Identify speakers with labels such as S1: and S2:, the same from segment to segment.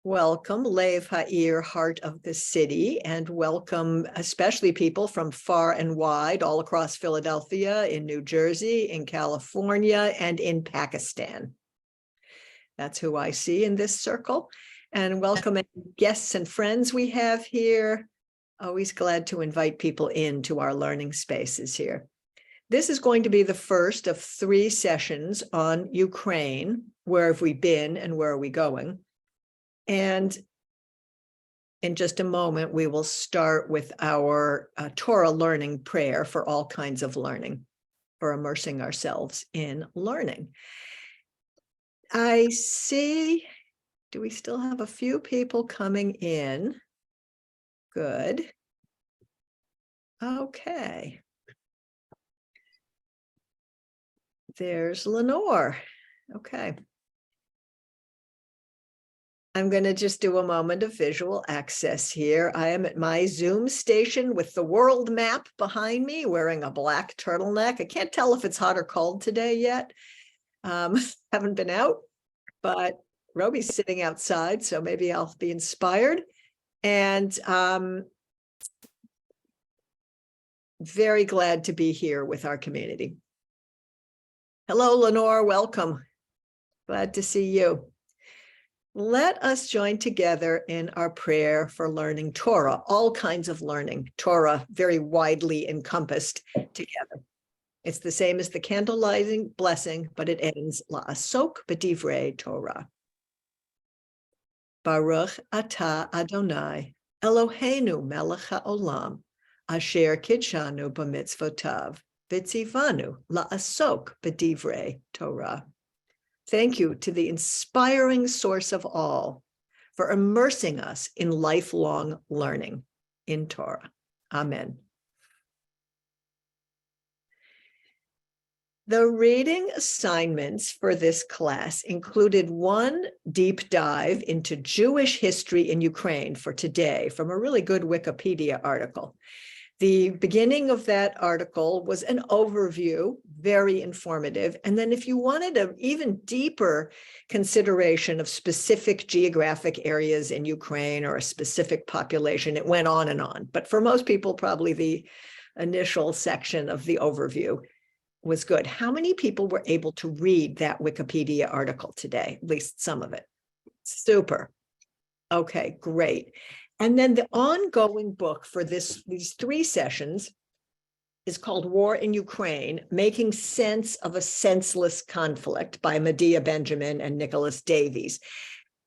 S1: Welcome, Lev Ha'ir, heart of the city, and welcome especially people from far and wide, all across Philadelphia, in New Jersey, in California, and in Pakistan. That's who I see in this circle. And welcome any guests and friends we have here. Always glad to invite people into our learning spaces here. This is going to be the first of 3 sessions on Ukraine. Where have we been and where are we going? And in just a moment, we will start with our Torah learning prayer for all kinds of learning, for immersing ourselves in learning. I see, do we still have a few people coming in? Good. Okay. There's Lenore. Okay. I'm going to just do a moment of visual access here. I am at my Zoom station with the world map behind me, wearing a black turtleneck. I can't tell if it's hot or cold today yet. Haven't been out, but Roby's sitting outside, so maybe I'll be inspired. And very glad to be here with our community. Hello, Lenore, welcome. Glad to see you. Let us join together in our prayer for learning Torah, all kinds of learning, Torah very widely encompassed together. It's the same as the candle lighting blessing, but it ends la'asok b'divrei Torah. Baruch atah Adonai, Eloheinu melech ha'olam, asher kidshanu b'mitzvotav, v'tzivanu la'asok b'divrei Torah. Thank you to the inspiring source of all for immersing us in lifelong learning in Torah. Amen. The reading assignments for this class included one deep dive into Jewish history in Ukraine for today from a really good Wikipedia article. The beginning of that article was an overview, very informative. And then if you wanted an even deeper consideration of specific geographic areas in Ukraine or a specific population, it went on and on. But for most people, probably the initial section of the overview was good. How many people were able to read that Wikipedia article today? At least some of it. Super. Okay, great. And then the ongoing book for these 3 sessions is called War in Ukraine, Making Sense of a Senseless Conflict by Medea Benjamin and Nicholas Davies.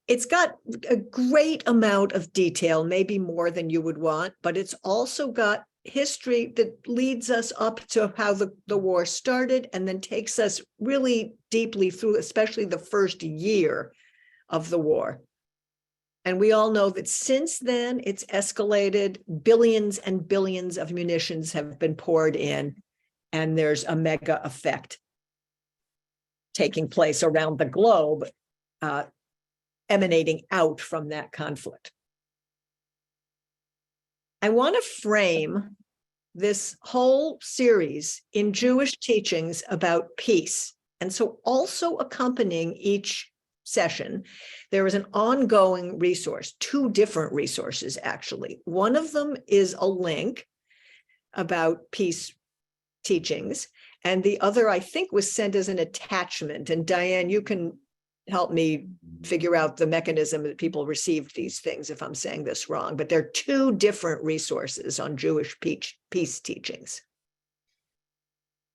S1: It's got a great amount of detail, maybe more than you would want, but it's also got history that leads us up to how the war started and then takes us really deeply through, especially the first year of the war. And we all know that since then, it's escalated. Billions and billions of munitions have been poured in, and there's a mega effect taking place around the globe, emanating out from that conflict. I want to frame this whole series in Jewish teachings about peace. And so also accompanying each session, there is an ongoing resource, 2 different resources, actually. One of them is a link about peace teachings, and the other, I think, was sent as an attachment. And Diane, you can help me figure out the mechanism that people received these things if I'm saying this wrong, but they're 2 different resources on Jewish peace teachings.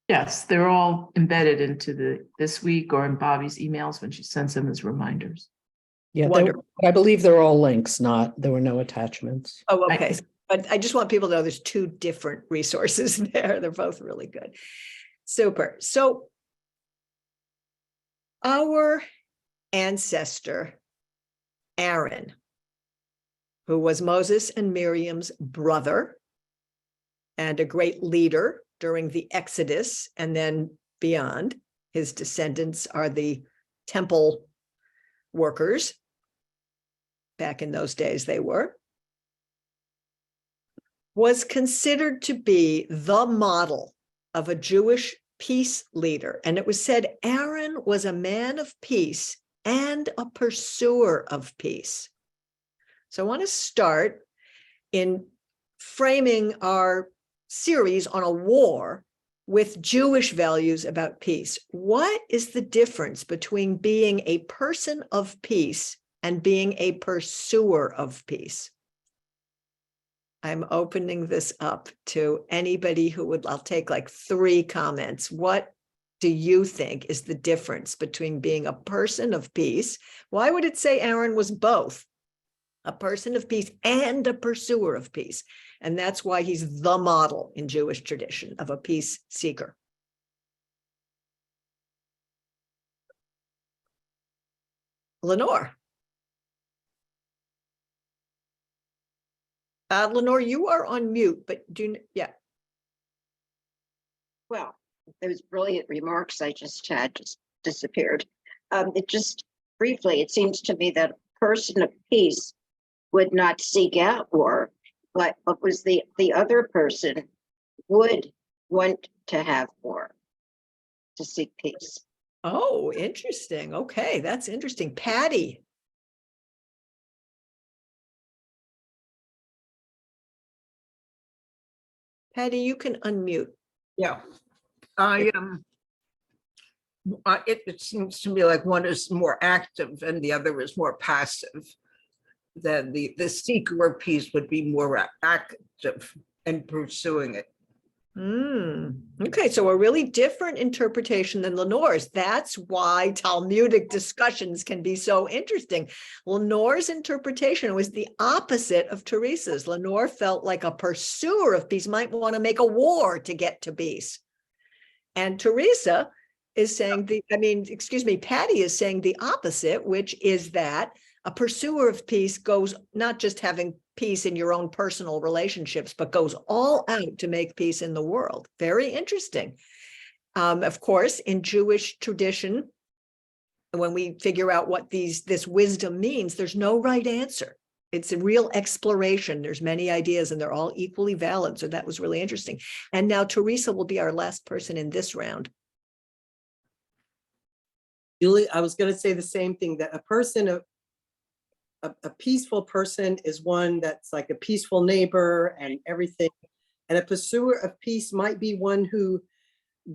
S2: Yes, they're all embedded into this week or in Bobby's emails when she sends them as reminders.
S3: Yeah, I believe they're all links, there were no attachments.
S1: Oh, okay. But I just want people to know there's 2 different resources there. They're both really good. Super. So our ancestor, Aaron, who was Moses and Miriam's brother and a great leader during the Exodus and then beyond. His descendants are the temple workers. Back in those days, they was considered to be the model of a Jewish peace leader. And it was said Aaron was a man of peace and a pursuer of peace. So I want to start in framing our series on a war with Jewish values about peace. What is the difference between being a person of peace and being a pursuer of peace? I'm opening this up to anybody who would, I'll take like 3 comments. What do you think is the difference between being a person of peace? Why would it say Aaron was both a person of peace and a pursuer of peace? And that's why he's the model in Jewish tradition of a peace seeker. Lenore. Lenore, you are on mute, but yeah.
S4: Well, those brilliant remarks I just had just disappeared. It just briefly, it seems to me that a person of peace would not seek out war, but what was the other person would want to have war, to seek peace.
S1: Oh, interesting. Okay, that's interesting. Patty. Patty, you can unmute.
S5: Yeah, it seems to me like one is more active and the other is more passive. Then the seeker of peace would be more active in pursuing it.
S1: Okay, so a really different interpretation than Lenore's. That's why Talmudic discussions can be so interesting. Lenore's interpretation was the opposite of Teresa's. Lenore felt like a pursuer of peace might want to make a war to get to peace. And Teresa is saying Patty is saying the opposite, which is that a pursuer of peace goes not just having peace in your own personal relationships, but goes all out to make peace in the world. Very interesting. Of course, in Jewish tradition, when we figure out what this wisdom means, there's no right answer. It's a real exploration. There's many ideas and they're all equally valid. So that was really interesting. And now Teresa will be our last person in this round.
S6: Julie, I was going to say the same thing, that a peaceful person is one that's like a peaceful neighbor and everything. And a pursuer of peace might be one who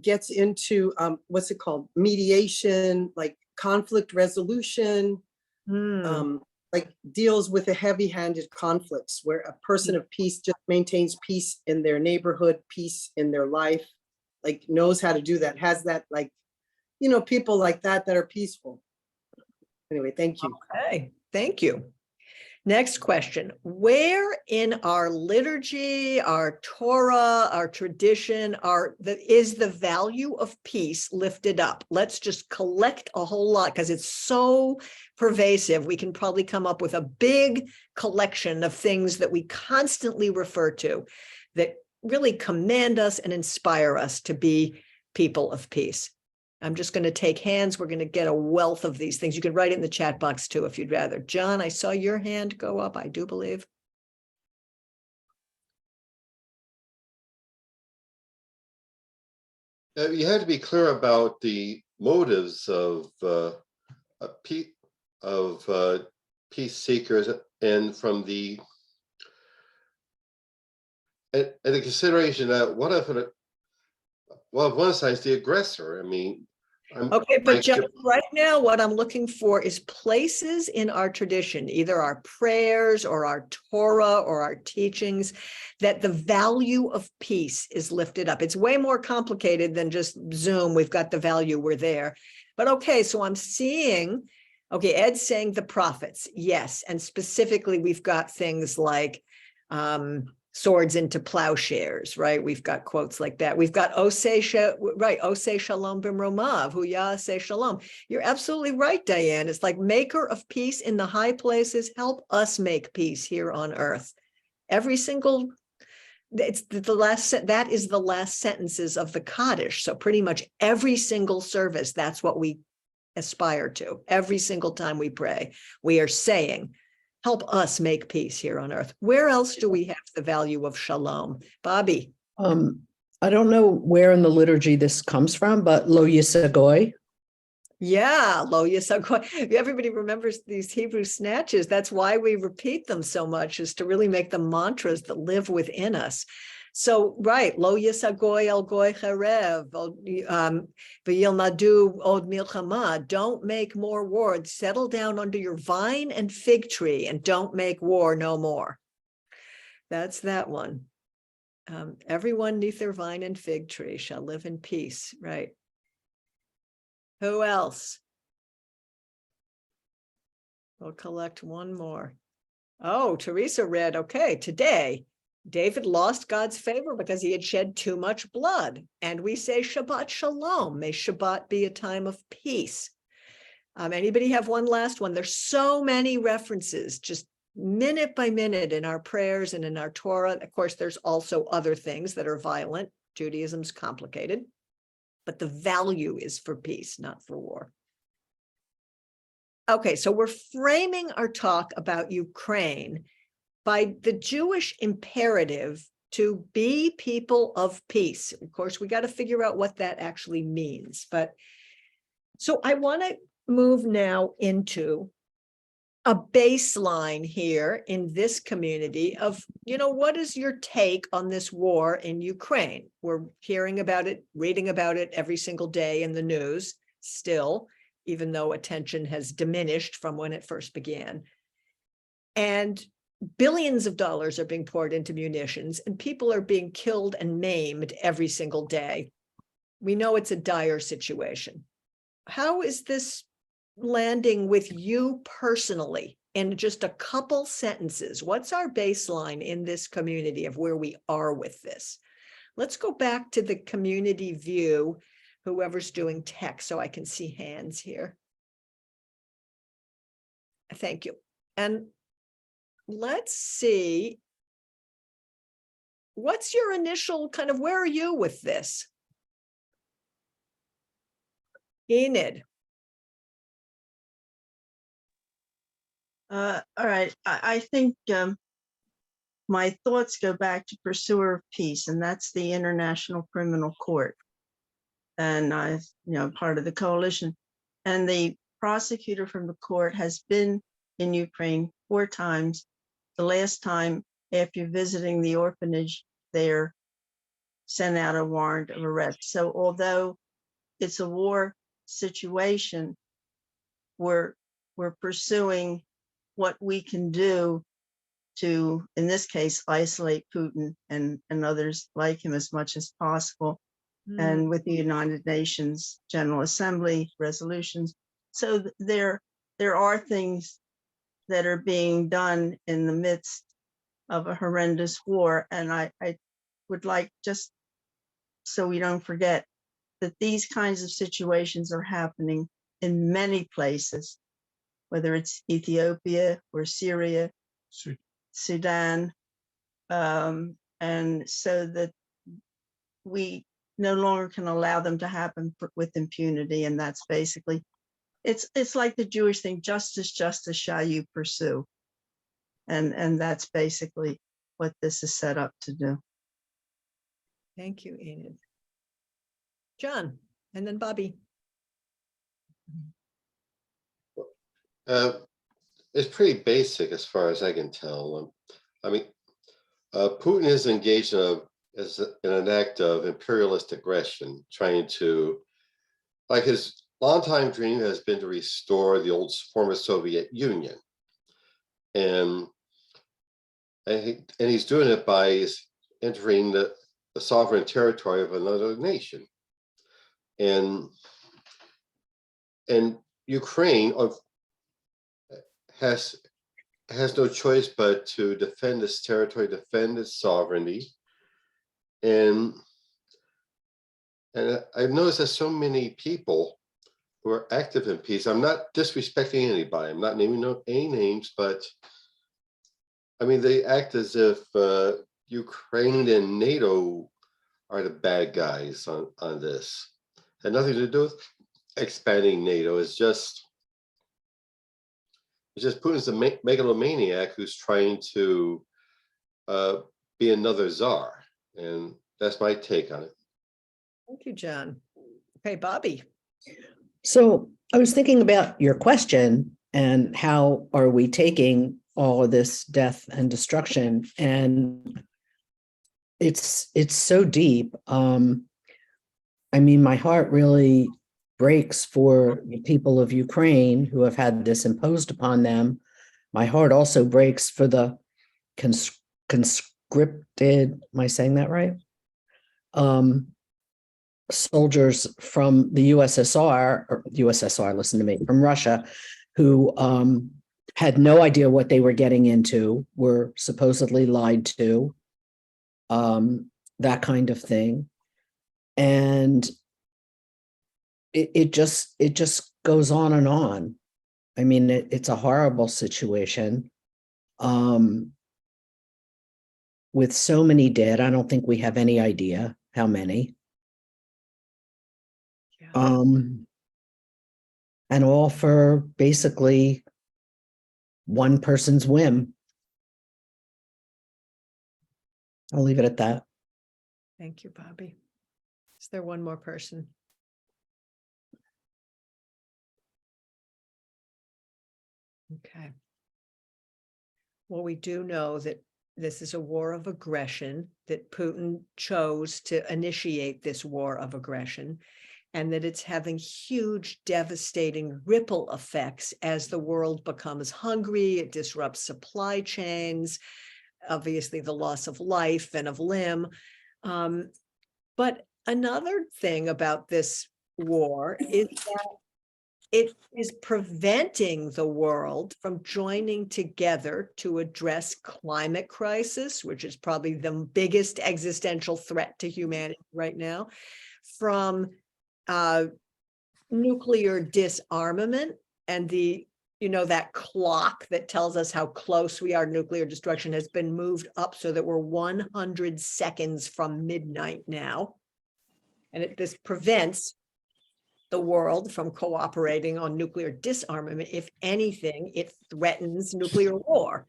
S6: gets into, what's it called? Mediation, like conflict resolution, like deals with the heavy-handed conflicts, where a person of peace just maintains peace in their neighborhood, peace in their life, like knows how to do that, has that, like, people like that are peaceful. Anyway, thank you.
S1: Okay, thank you. Next question. Where in our liturgy, our Torah, our tradition, is the value of peace lifted up? Let's just collect a whole lot because it's so pervasive. We can probably come up with a big collection of things that we constantly refer to that really command us and inspire us to be people of peace. I'm just going to take hands. We're going to get a wealth of these things. You can write it in the chat box too, if you'd rather. John, I saw your hand go up, I do believe.
S7: You had to be clear about the motives of peace seekers, and from the consideration that what if one side's the aggressor? I mean,
S1: Okay, but John, right now what I'm looking for is places in our tradition, either our prayers or our Torah or our teachings, that the value of peace is lifted up. It's way more complicated than just Zoom. We've got the value, we're there. But okay, so I'm seeing, okay, Ed's saying the prophets, yes. And specifically, we've got things like swords into plowshares, right? We've got quotes like that. We've got Oseh Shalom Bimromav, Hu Ya'aseh Shalom. You're absolutely right, Diane. It's like maker of peace in the high places, help us make peace here on earth. Every single, that is the last sentences of the Kaddish. So pretty much every single service, that's what we aspire to. Every single time we pray, we are saying, help us make peace here on earth. Where else do we have the value of shalom? Bobby.
S3: I don't know where in the liturgy this comes from, but Lo Yisagoy.
S1: Yeah, lo yisagoi. Everybody remembers these Hebrew snatches. That's why we repeat them so much, is to really make them mantras that live within us. So, right, lo yisagoi el goy cherev, v'yilmadu od milchama. Don't make more war. Settle down under your vine and fig tree, and don't make war no more. That's that one. Everyone neath their vine and fig tree shall live in peace. Right. Who else? We'll collect one more. Oh, Teresa read, okay, today, David lost God's favor because he had shed too much blood. And we say Shabbat Shalom. May Shabbat be a time of peace. Anybody have one last one? There's so many references, just minute by minute in our prayers and in our Torah. Of course, there's also other things that are violent. Judaism's complicated, but the value is for peace, not for war. Okay, so we're framing our talk about Ukraine by the Jewish imperative to be people of peace. Of course, we got to figure out what that actually means. But so I want to move now into a baseline here in this community of, what is your take on this war in Ukraine? We're hearing about it, reading about it every single day in the news still, even though attention has diminished from when it first began. And billions of dollars are being poured into munitions, and people are being killed and maimed every single day. We know it's a dire situation. How is this landing with you personally in just a couple sentences? What's our baseline in this community of where we are with this? Let's go back to the community view, whoever's doing tech, so I can see hands here. Thank you. And let's see, what's your initial kind of, where are you with this? Enid.
S8: All right, I think my thoughts go back to Pursuer of Peace, and that's the International Criminal Court. And I, part of the coalition. And the prosecutor from the court has been in Ukraine 4 times. The last time, after visiting the orphanage there, sent out a warrant of arrest. So although it's a war situation, we're pursuing what we can do to, in this case, isolate Putin and others like him as much as possible. And with the United Nations General Assembly resolutions. So there are things that are being done in the midst of a horrendous war. And I would like, just so we don't forget, that these kinds of situations are happening in many places, whether it's Ethiopia or Syria, Sudan, and so that we no longer can allow them to happen with impunity. And that's basically, it's like the Jewish thing, justice shall you pursue. And that's basically what this is set up to do.
S1: Thank you, Enid. John, and then Bobby.
S7: It's pretty basic as far as I can tell. Putin is engaged in an act of imperialist aggression, trying to, like, his longtime dream has been to restore the old former Soviet Union. And he's doing it by entering the sovereign territory of another nation. And Ukraine has no choice but to defend its territory, defend its sovereignty. And I've noticed that so many people who are active in peace, I'm not disrespecting anybody, I'm not naming any names, but I mean, they act as if Ukraine and NATO are the bad guys on this. Had nothing to do with expanding NATO. It's just Putin's a megalomaniac who's trying to be another czar. And that's my take on it.
S1: Thank you, John. Okay, Bobby.
S3: So I was thinking about your question and how are we taking all of this death and destruction? And it's so deep. I mean, my heart really breaks for the people of Ukraine who have had this imposed upon them. My heart also breaks for the conscripted, am I saying that right? Soldiers from the USSR, listen to me, from Russia, who had no idea what they were getting into, were supposedly lied to, that kind of thing. And it just goes on and on. I mean, it's a horrible situation. With so many dead, I don't think we have any idea how many.
S1: Yeah.
S3: And all for basically one person's whim. I'll leave it at that.
S1: Thank you, Bobby. Is there one more person? Okay. Well, we do know that this is a war of aggression, that Putin chose to initiate this war of aggression, and that it's having huge, devastating ripple effects as the world becomes hungry. It disrupts supply chains, obviously the loss of life and of limb. But another thing about this war is that it is preventing the world from joining together to address climate crisis, which is probably the biggest existential threat to humanity right now, from nuclear disarmament and that clock that tells us how close we are to nuclear destruction has been moved up so that we're 100 seconds from midnight now. And this prevents the world from cooperating on nuclear disarmament. If anything, it threatens nuclear war.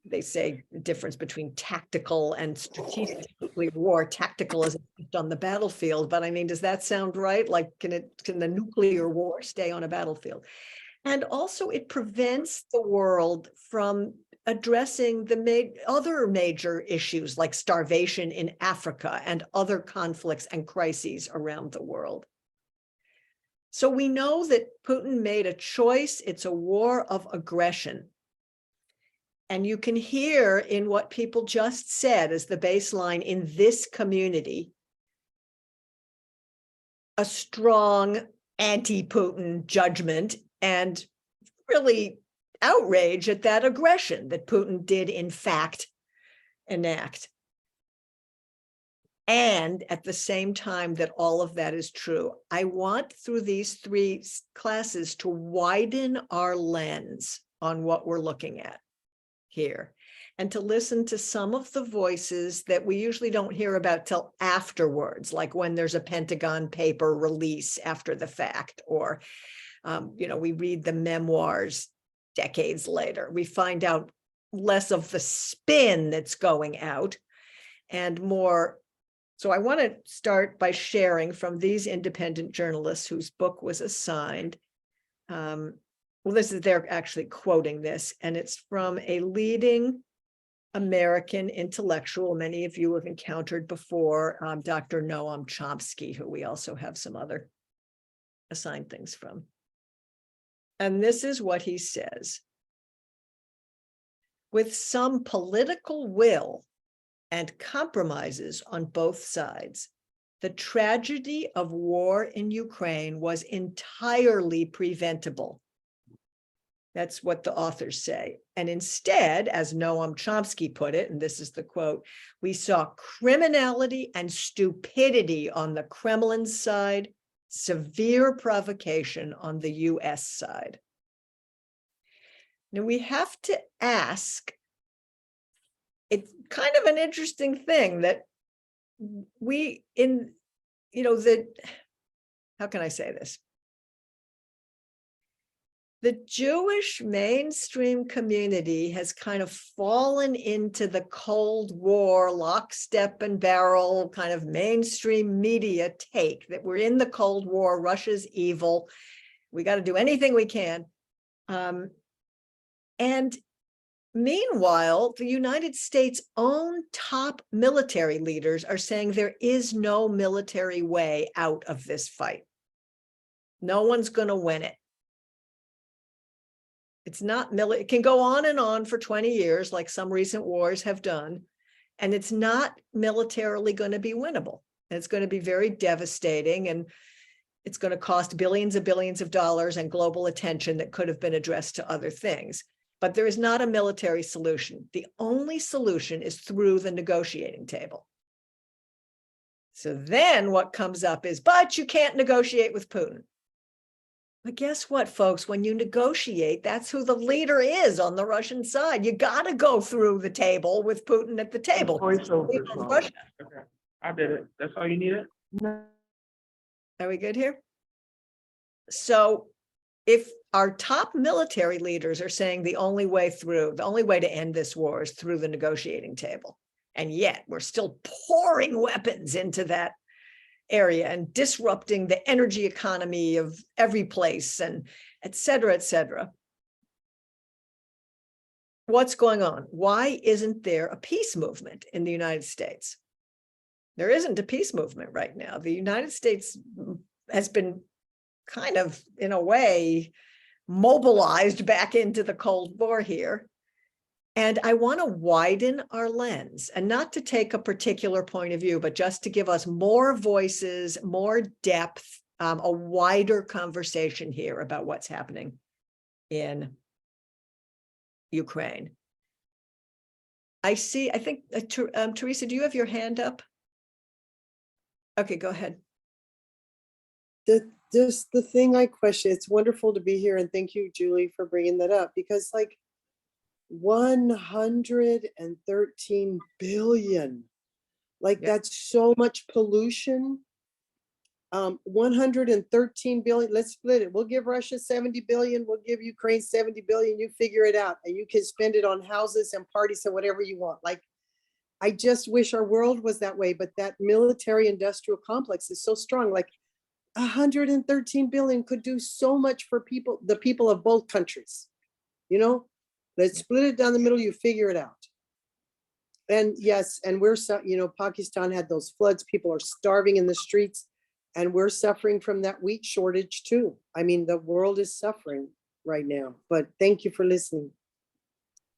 S1: They say the difference between tactical and strategic nuclear war. Tactical is on the battlefield, but I mean, does that sound right? Like, can the nuclear war stay on a battlefield? And also it prevents the world from addressing the other major issues like starvation in Africa and other conflicts and crises around the world. So we know that Putin made a choice. It's a war of aggression. And you can hear in what people just said as the baseline in this community, a strong anti-Putin judgment and really outrage at that aggression that Putin did in fact enact. And at the same time that all of that is true, I want through these 3 classes to widen our lens on what we're looking at here and to listen to some of the voices that we usually don't hear about till afterwards, like when there's a Pentagon paper release after the fact, or, we read the memoirs decades later. We find out less of the spin that's going out and more. So I want to start by sharing from these independent journalists whose book was assigned. They're actually quoting this, and it's from a leading American intellectual many of you have encountered before, Dr. Noam Chomsky, who we also have some other assigned things from. And this is what he says. With some political will and compromises on both sides, the tragedy of war in Ukraine was entirely preventable. That's what the authors say. And instead, as Noam Chomsky put it, and this is the quote, we saw criminality and stupidity on the Kremlin side, severe provocation on the US side. Now we have to ask, it's kind of an interesting thing that how can I say this? The Jewish mainstream community has kind of fallen into the Cold War, lock, step, and barrel kind of mainstream media take that we're in the Cold War, Russia's evil, We got to do anything we can. And meanwhile, the United States' own top military leaders are saying there is no military way out of this fight. No one's going to win it. It's not it can go on and on for 20 years, like some recent wars have done, and it's not militarily going to be winnable. And it's going to be very devastating, and it's going to cost billions of dollars and global attention that could have been addressed to other things. But there is not a military solution. The only solution is through the negotiating table. So then what comes up is, but you can't negotiate with Putin. But guess what, folks? When you negotiate, that's who the leader is on the Russian side. You got to go through the table with Putin at the table.
S2: Voiceover is wrong.
S1: Russia.
S2: Okay, I did it. That's all you needed?
S1: Are we good here? So if our top military leaders are saying the only way to end this war is through the negotiating table, and yet we're still pouring weapons into that area and disrupting the energy economy of every place, and et cetera, what's going on? Why isn't there a peace movement in the United States? There isn't a peace movement right now. The United States has been kind of, in a way, mobilized back into the Cold War here. And I want to widen our lens, and not to take a particular point of view, but just to give us more voices, more depth, a wider conversation here about what's happening in Ukraine. I think, Teresa, do you have your hand up? Okay, go ahead.
S6: Just the thing I question, it's wonderful to be here, and thank you, Julie, for bringing that up, because like 113 billion, like that's so much pollution. 113 billion, let's split it. We'll give Russia 70 billion, we'll give Ukraine 70 billion, you figure it out, and you can spend it on houses and parties and whatever you want. Like, I just wish our world was that way, but that military industrial complex is so strong. Like 113 billion could do so much for people, the people of both countries. You know, let's split it down the middle, you figure it out. And yes, and we're, Pakistan had those floods, people are starving in the streets, and we're suffering from that wheat shortage too. I mean, the world is suffering right now, but thank you for listening.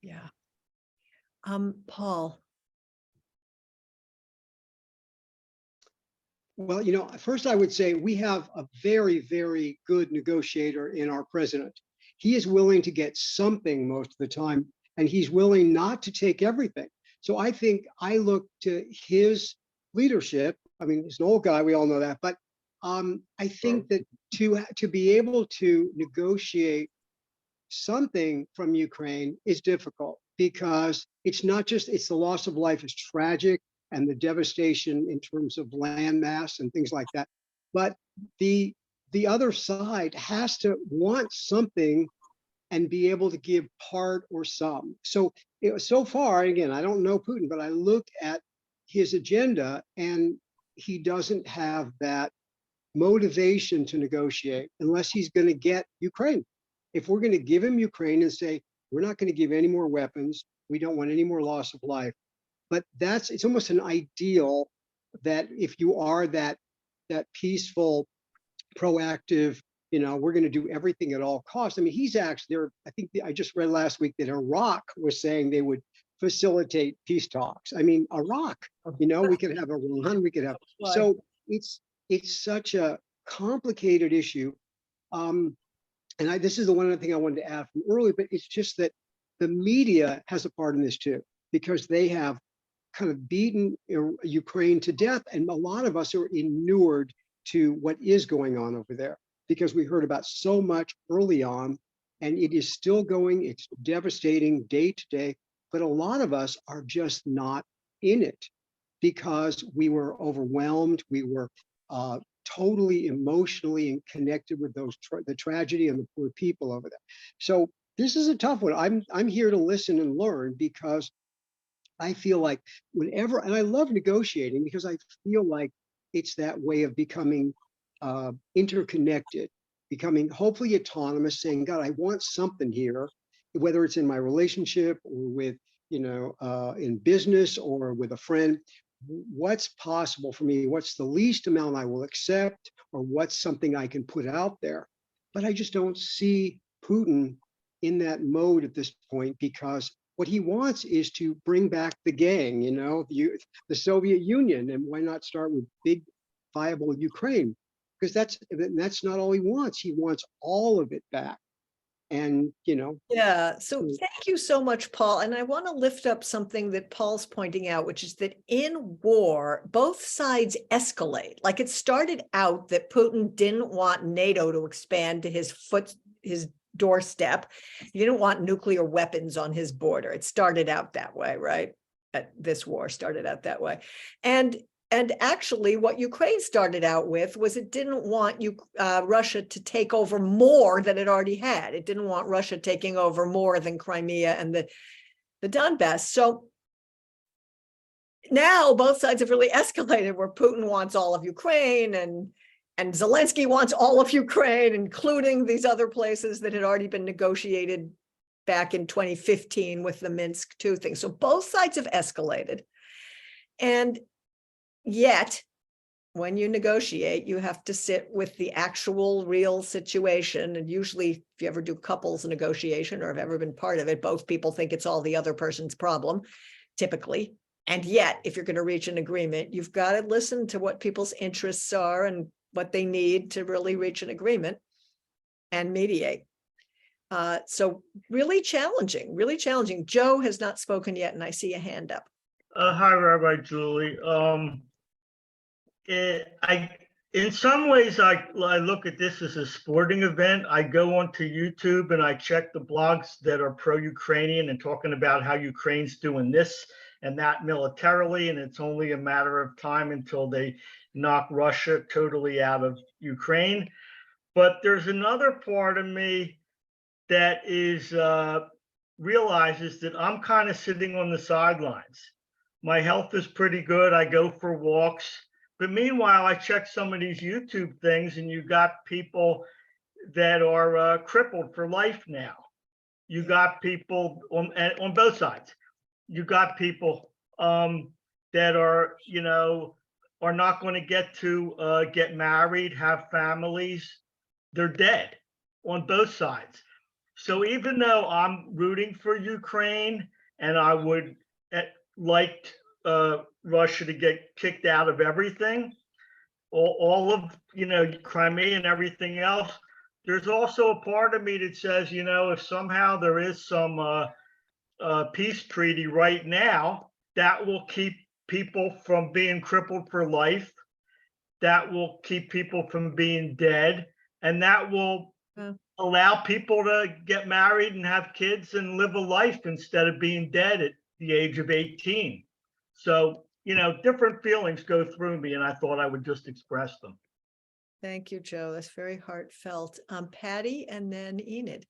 S1: Yeah. Paul.
S9: Well, first I would say we have a very, very good negotiator in our president. He is willing to get something most of the time, and he's willing not to take everything. So I think I look to his leadership. I mean, he's an old guy, we all know that, but I think that to be able to negotiate something from Ukraine is difficult, because it's not just, it's the loss of life is tragic, and the devastation in terms of land mass and things like that. But the other side has to want something and be able to give part or some. So so far, again, I don't know Putin, but I look at his agenda and he doesn't have that motivation to negotiate unless he's going to get Ukraine. If we're going to give him Ukraine and say, we're not going to give any more weapons, we don't want any more loss of life. But it's almost an ideal that if you are that peaceful, proactive, we're going to do everything at all costs. I mean, he's actually there. I think I just read last week that Iraq was saying they would facilitate peace talks. I mean, Iraq, we could have Iran, we could have. So it's such a complicated issue. And this is the one other thing I wanted to add from earlier, but it's just that the media has a part in this too, because they have kind of beaten Ukraine to death. And a lot of us are inured to what is going on over there, because we heard about so much early on, and it is still going, it's devastating day to day, but a lot of us are just not in it because we were overwhelmed, we were totally emotionally connected with the tragedy and the poor people over there. So this is a tough one. I'm here to listen and learn, because I feel like whenever, and I love negotiating because I feel like it's that way of becoming interconnected. becoming hopefully autonomous, saying, God, I want something here, whether it's in my relationship or with, in business or with a friend. What's possible for me? What's the least amount I will accept, or what's something I can put out there? But I just don't see Putin in that mode at this point, because what he wants is to bring back the gang, the Soviet Union. And why not start with big, viable Ukraine? Because that's not all he wants. He wants all of it back. And,
S1: Yeah, so
S9: Mm.
S1: thank you so much, Paul. And I want to lift up something that Paul's pointing out, which is that in war, both sides escalate. Like, it started out that Putin didn't want NATO to expand to his doorstep. He didn't want nuclear weapons on his border. It started out that way, right? This war started out that way. And actually, what Ukraine started out with was it didn't want Russia to take over more than it already had. It didn't want Russia taking over more than Crimea and the Donbass. So now both sides have really escalated, where Putin wants all of Ukraine and Zelensky wants all of Ukraine, including these other places that had already been negotiated back in 2015 with the Minsk II thing. So both sides have escalated. And yet, when you negotiate, you have to sit with the actual real situation. And usually, if you ever do couples negotiation or have ever been part of it, both people think it's all the other person's problem, typically. And yet, if you're going to reach an agreement, you've got to listen to what people's interests are and what they need to really reach an agreement and mediate. So really challenging, really challenging. Joe has not spoken yet, and I see a hand up.
S10: Hi, Rabbi Julie. In some ways, I look at this as a sporting event. I go onto YouTube and I check the blogs that are pro-Ukrainian and talking about how Ukraine's doing this and that militarily, and it's only a matter of time until they knock Russia totally out of Ukraine. But there's another part of me that is realizes that I'm kind of sitting on the sidelines. My health is pretty good. I go for walks. But meanwhile, I check some of these YouTube things, and you got people that are crippled for life now. You got people on both sides. You got people that are, are not going to get married, have families. They're dead on both sides. So even though I'm rooting for Ukraine, and I would like Russia to get kicked out of everything, all of Crimea and everything else, there's also a part of me that says, if somehow there is some peace treaty right now that will keep people from being crippled for life, that will keep people from being dead, and that will allow people to get married and have kids and live a life instead of being dead at the age of 18. So, different feelings go through me, and I thought I would just express them.
S1: Thank you, Joe. That's very heartfelt. Patty, and then Enid.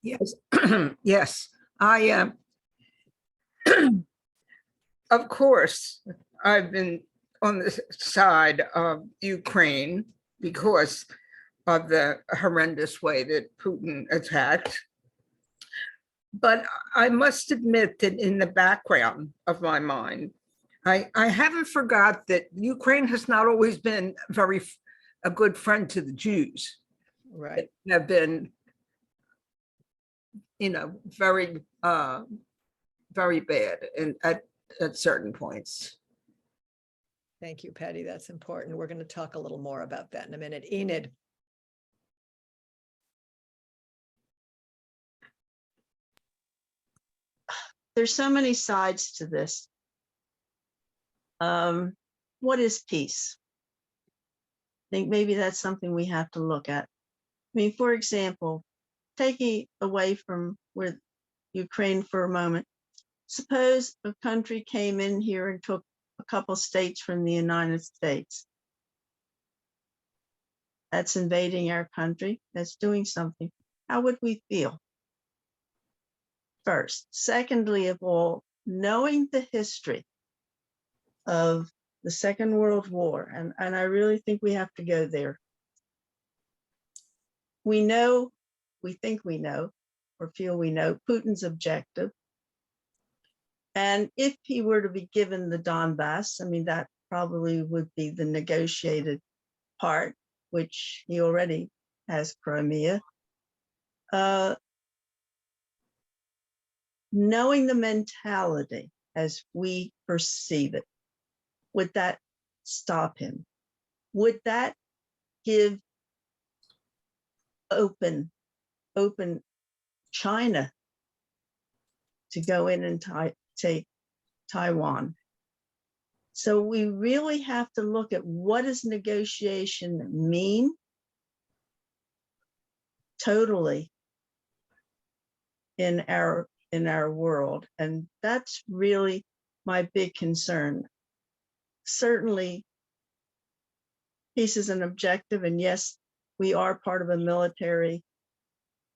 S5: Yes, yes, I of course, I've been on the side of Ukraine because of the horrendous way that Putin attacked. But I must admit that in the background of my mind, I haven't forgot that Ukraine has not always been a good friend to the Jews.
S1: Right.
S5: They have been, very, very bad at certain points.
S1: Thank you, Patty. That's important. We're going to talk a little more about that in a minute. Enid.
S8: There's so many sides to this. What is peace? I think maybe that's something we have to look at. I mean, for example, taking away from where Ukraine for a moment, suppose a country came in here and took a couple states from the United States. That's invading our country. That's doing something. How would we feel? First. Secondly of all, knowing the history of the Second World War, and I really think we have to go there. We know, we think we know, or feel we know Putin's objective. And if he were to be given the Donbass, I mean, that probably would be the negotiated part, which he already has Crimea. Knowing the mentality as we perceive it, would that stop him? Would that give open China to go in and take Taiwan? So we really have to look at what does negotiation mean totally in our world. And that's really my big concern. Certainly, peace is an objective, and yes, we are part of a military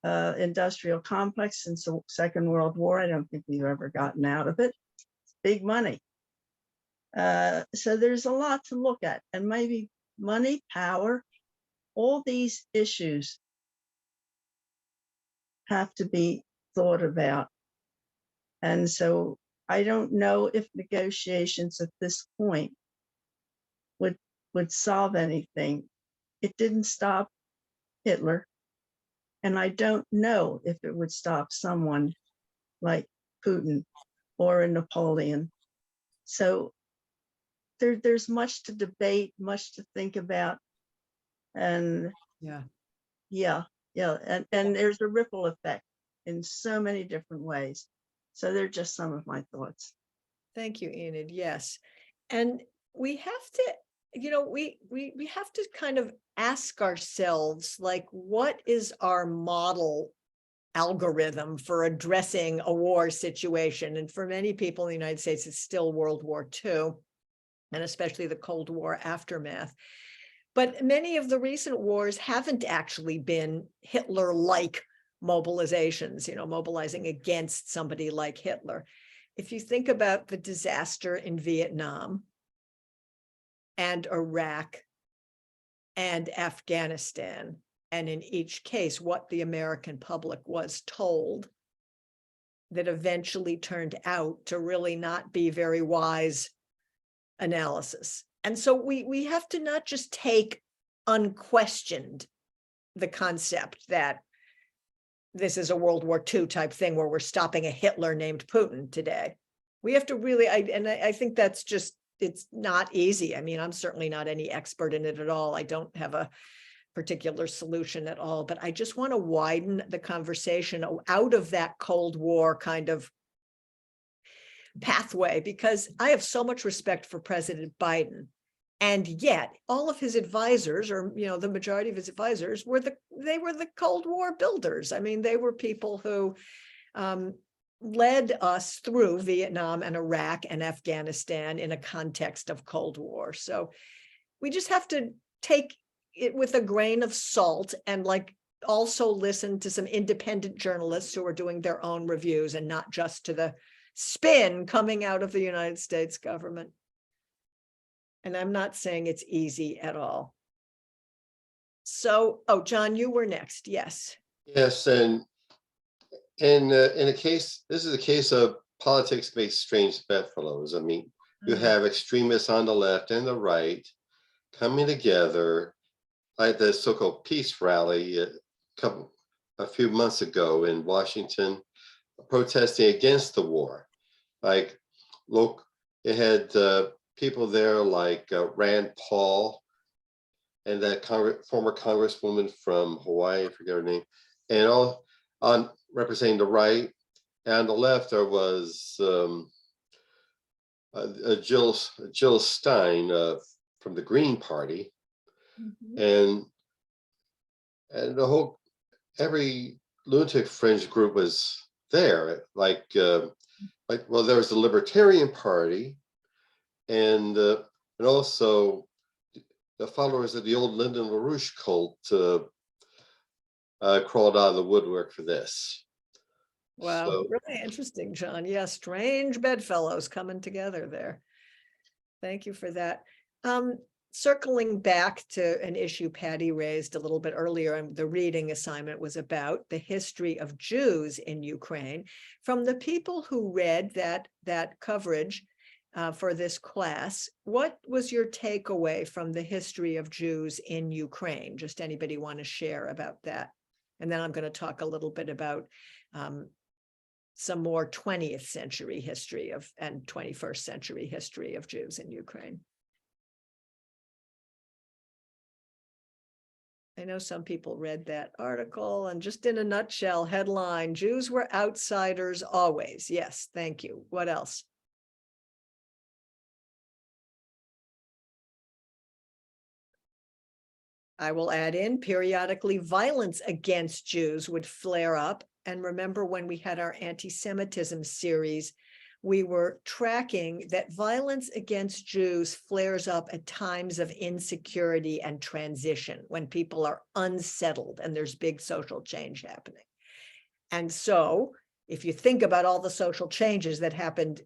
S8: industrial complex since the Second World War. I don't think we've ever gotten out of it. It's big money. So there's a lot to look at, and maybe money, power, all these issues have to be thought about. And so I don't know if negotiations at this point would solve anything. It didn't stop Hitler, and I don't know if it would stop someone like Putin or a Napoleon. So there's much to debate, much to think about, and yeah, and there's a ripple effect in so many different ways. So they're just some of my thoughts.
S1: Thank you, Enid. Yes. And we have to, we have to kind of ask ourselves, like, what is our model algorithm for addressing a war situation? And for many people in the United States, it's still World War II, and especially the Cold War aftermath. But many of the recent wars haven't actually been Hitler-like mobilizations, mobilizing against somebody like Hitler. If you think about the disaster in Vietnam and Iraq and Afghanistan, and in each case, what the American public was told, that eventually turned out to really not be very wise analysis. And so we have to not just take unquestioned the concept that this is a World War II type thing where we're stopping a Hitler named Putin today. We have to really, I think that's just, it's not easy. I mean, I'm certainly not any expert in it at all. I don't have a particular solution at all, but I just want to widen the conversation out of that Cold War kind of pathway, because I have so much respect for President Biden. And yet all of his advisors, or, the majority of his advisors were the Cold War builders. I mean, they were people who led us through Vietnam and Iraq and Afghanistan in a context of Cold War. So we just have to take it with a grain of salt, and also listen to some independent journalists who are doing their own reviews, and not just to the spin coming out of the United States government. And I'm not saying it's easy at all. So, John, you were next. Yes.
S7: Yes, and in a case, this is a case of politics makes strange bedfellows. I mean, you have extremists on the left and the right coming together, like the so-called peace rally a few months ago in Washington, protesting against the war. Like, look, it had people there like Rand Paul and that former congresswoman from Hawaii, I forget her name, and all on representing the right. And on the left, there was Jill Stein from the Green Party, and the whole, every lunatic fringe group was there. Well, there was the Libertarian Party, and also the followers of the old Lyndon LaRouche cult crawled out of the woodwork for this.
S1: Wow,
S7: So,
S1: really interesting, John. Yeah, strange bedfellows coming together there. Thank you for that. Circling back to an issue Patty raised a little bit earlier, and the reading assignment was about the history of Jews in Ukraine. From the people who read that coverage for this class, what was your takeaway from the history of Jews in Ukraine? Just anybody want to share about that? And then I'm going to talk a little bit about some more 20th century history and 21st century history of Jews in Ukraine. I know some people read that article, and just in a nutshell, headline, Jews were outsiders always. Yes, thank you. What else? I will add in, periodically violence against Jews would flare up. And remember when we had our anti-Semitism series, we were tracking that violence against Jews flares up at times of insecurity and transition, when people are unsettled and there's big social change happening. And so if you think about all the social changes that happened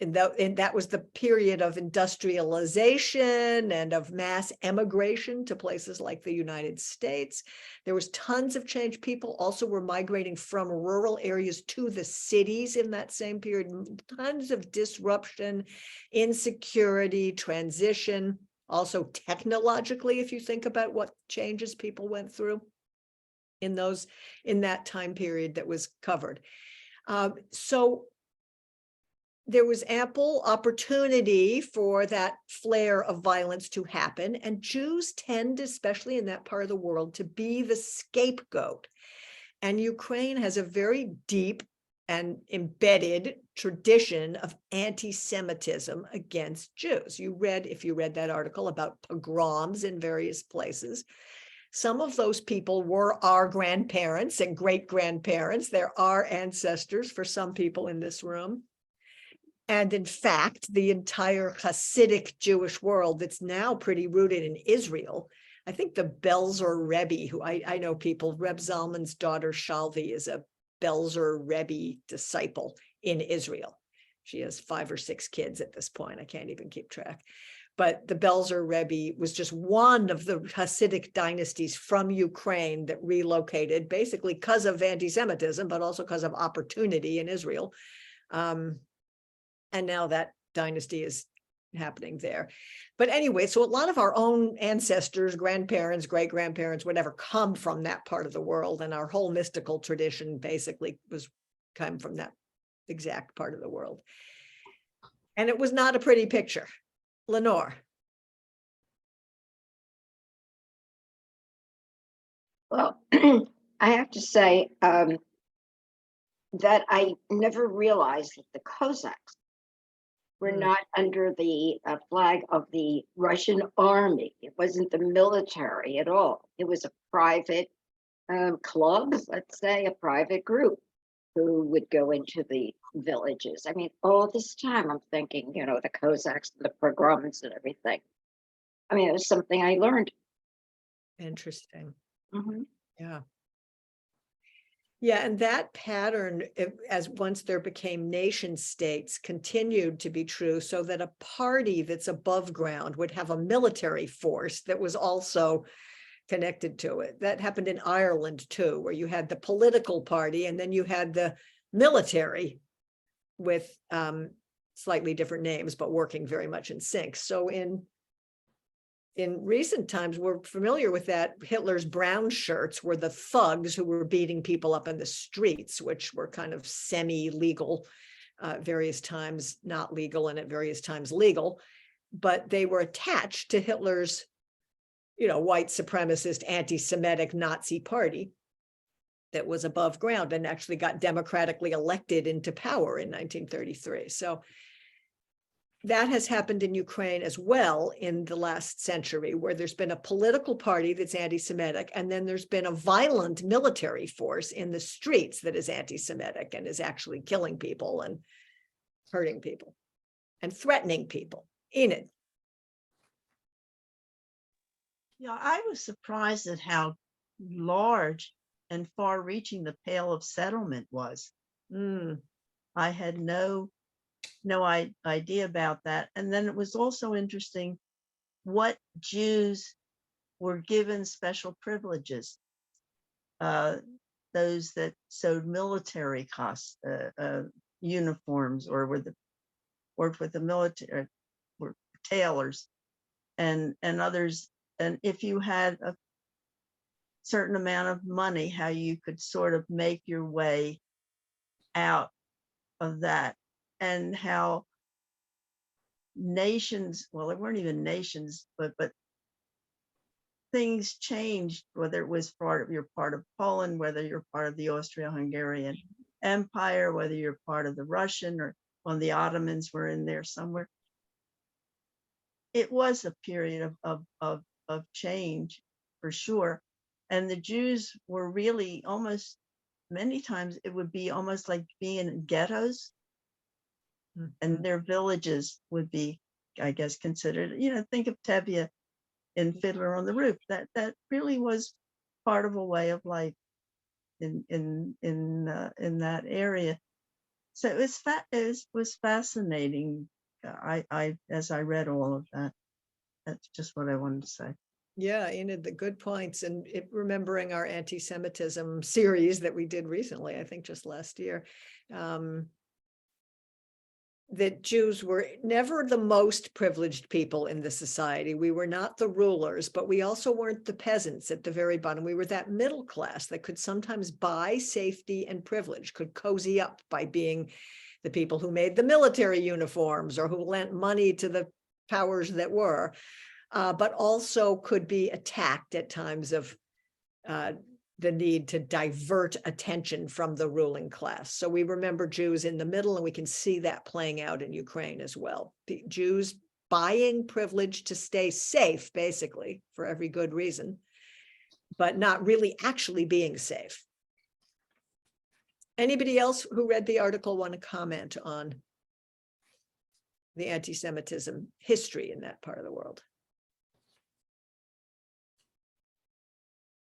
S1: and that was the period of industrialization and of mass emigration to places like the United States. There was tons of change. People also were migrating from rural areas to the cities in that same period. Tons of disruption, insecurity, transition. Also technologically, if you think about what changes people went through in that time period that was covered. So there was ample opportunity for that flare of violence to happen. And Jews tend, especially in that part of the world, to be the scapegoat. And Ukraine has a very deep and embedded tradition of anti-Semitism against Jews. If you read that article about pogroms in various places, some of those people were our grandparents and great-grandparents. They're our ancestors for some people in this room. And in fact, the entire Hasidic Jewish world that's now pretty rooted in Israel. I think the Belzer Rebbe, who I know people, Reb Zalman's daughter Shalvi is a Belzer Rebbe disciple in Israel. She has 5 or 6 kids at this point. I can't even keep track. But the Belzer Rebbe was just one of the Hasidic dynasties from Ukraine that relocated, basically because of anti-Semitism, but also because of opportunity in Israel. And now that dynasty is happening there. But anyway, so a lot of our own ancestors, grandparents, great-grandparents, whatever, come from that part of the world. And our whole mystical tradition basically came from that exact part of the world. And it was not a pretty picture. Lenore.
S4: Well, I have to say that I never realized that the Cossacks were not under the flag of the Russian army. It wasn't the military at all. It was a private club, let's say, a private group who would go into the villages. I mean, all this time I'm thinking, the Cossacks, the pogroms and everything. I mean, it was something I learned.
S1: Interesting.
S4: Mhm.
S1: Yeah. Yeah, and that pattern, as once there became nation states, continued to be true, so that a party that's above ground would have a military force that was also connected to it. That happened in Ireland too, where you had the political party and then you had the military with slightly different names, but working very much in sync. So in recent times, we're familiar with that. Hitler's brown shirts were the thugs who were beating people up in the streets, which were kind of semi-legal, various times not legal, and at various times legal. But they were attached to Hitler's, white supremacist, anti-Semitic Nazi party that was above ground and actually got democratically elected into power in 1933. So that has happened in Ukraine as well in the last century, where there's been a political party that's anti-Semitic, and then there's been a violent military force in the streets that is anti-Semitic and is actually killing people and hurting people and threatening people. Enid.
S8: Yeah, I was surprised at how large and far-reaching the Pale of Settlement was. I had no no idea about that. And then it was also interesting what Jews were given special privileges. Those that sewed military uniforms or worked with the military, were tailors and others. And if you had a certain amount of money, how you could sort of make your way out of that, and how nations, well, they weren't even nations, but things changed, whether it was you're part of Poland, whether you're part of the Austro-Hungarian Empire, whether you're part of the Russian, or when the Ottomans were in there somewhere. It was a period of change for sure. And the Jews were really almost, many times it would be almost like being in ghettos, and their villages would be, I guess, considered, think of Tevye in Fiddler on the Roof. That really was part of a way of life in that area. So it was fascinating. As I read all of that, that's just what I wanted to say.
S1: Yeah, Enid, the good points, and remembering our anti-Semitism series that we did recently, I think just last year, that Jews were never the most privileged people in the society. We were not the rulers, but we also weren't the peasants at the very bottom. We were that middle class that could sometimes buy safety and privilege, could cozy up by being the people who made the military uniforms or who lent money to the powers that were, but also could be attacked at times of the need to divert attention from the ruling class. So we remember Jews in the middle, and we can see that playing out in Ukraine as well. The Jews buying privilege to stay safe, basically, for every good reason, but not really actually being safe. Anybody else who read the article want to comment on the anti-Semitism history in that part of the world?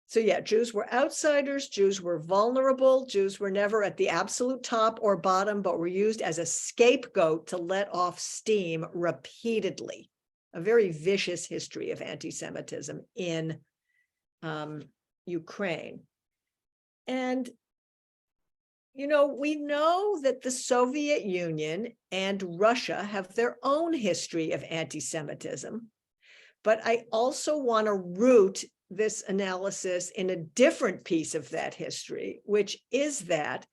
S1: So yeah, Jews were outsiders, Jews were vulnerable, Jews were never at the absolute top or bottom, but were used as a scapegoat to let off steam repeatedly. A very vicious history of anti-Semitism in Ukraine. And, we know that the Soviet Union and Russia have their own history of anti-Semitism, but I also want to root this analysis in a different piece of that history, which is that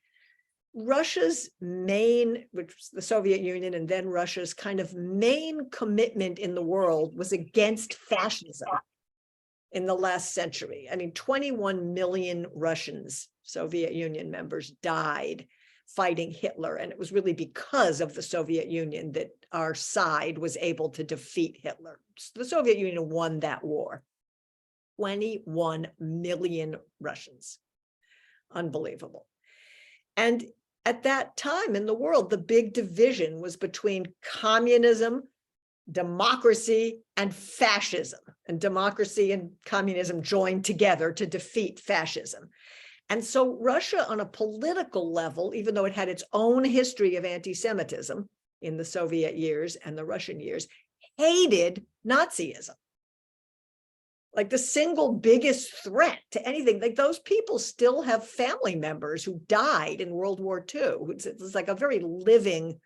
S1: Russia's main, which was the Soviet Union and then Russia's kind of main commitment in the world was against fascism in the last century. I mean, 21 million Russians, Soviet Union members, died fighting Hitler. And it was really because of the Soviet Union that our side was able to defeat Hitler. So the Soviet Union won that war. 21 million Russians. Unbelievable. And at that time in the world, the big division was between communism, democracy, and fascism. And democracy and communism joined together to defeat fascism. And so Russia, on a political level, even though it had its own history of anti-Semitism in the Soviet years and the Russian years, hated Nazism. Like the single biggest threat to anything. Like those people still have family members who died in World War II. It's like a very living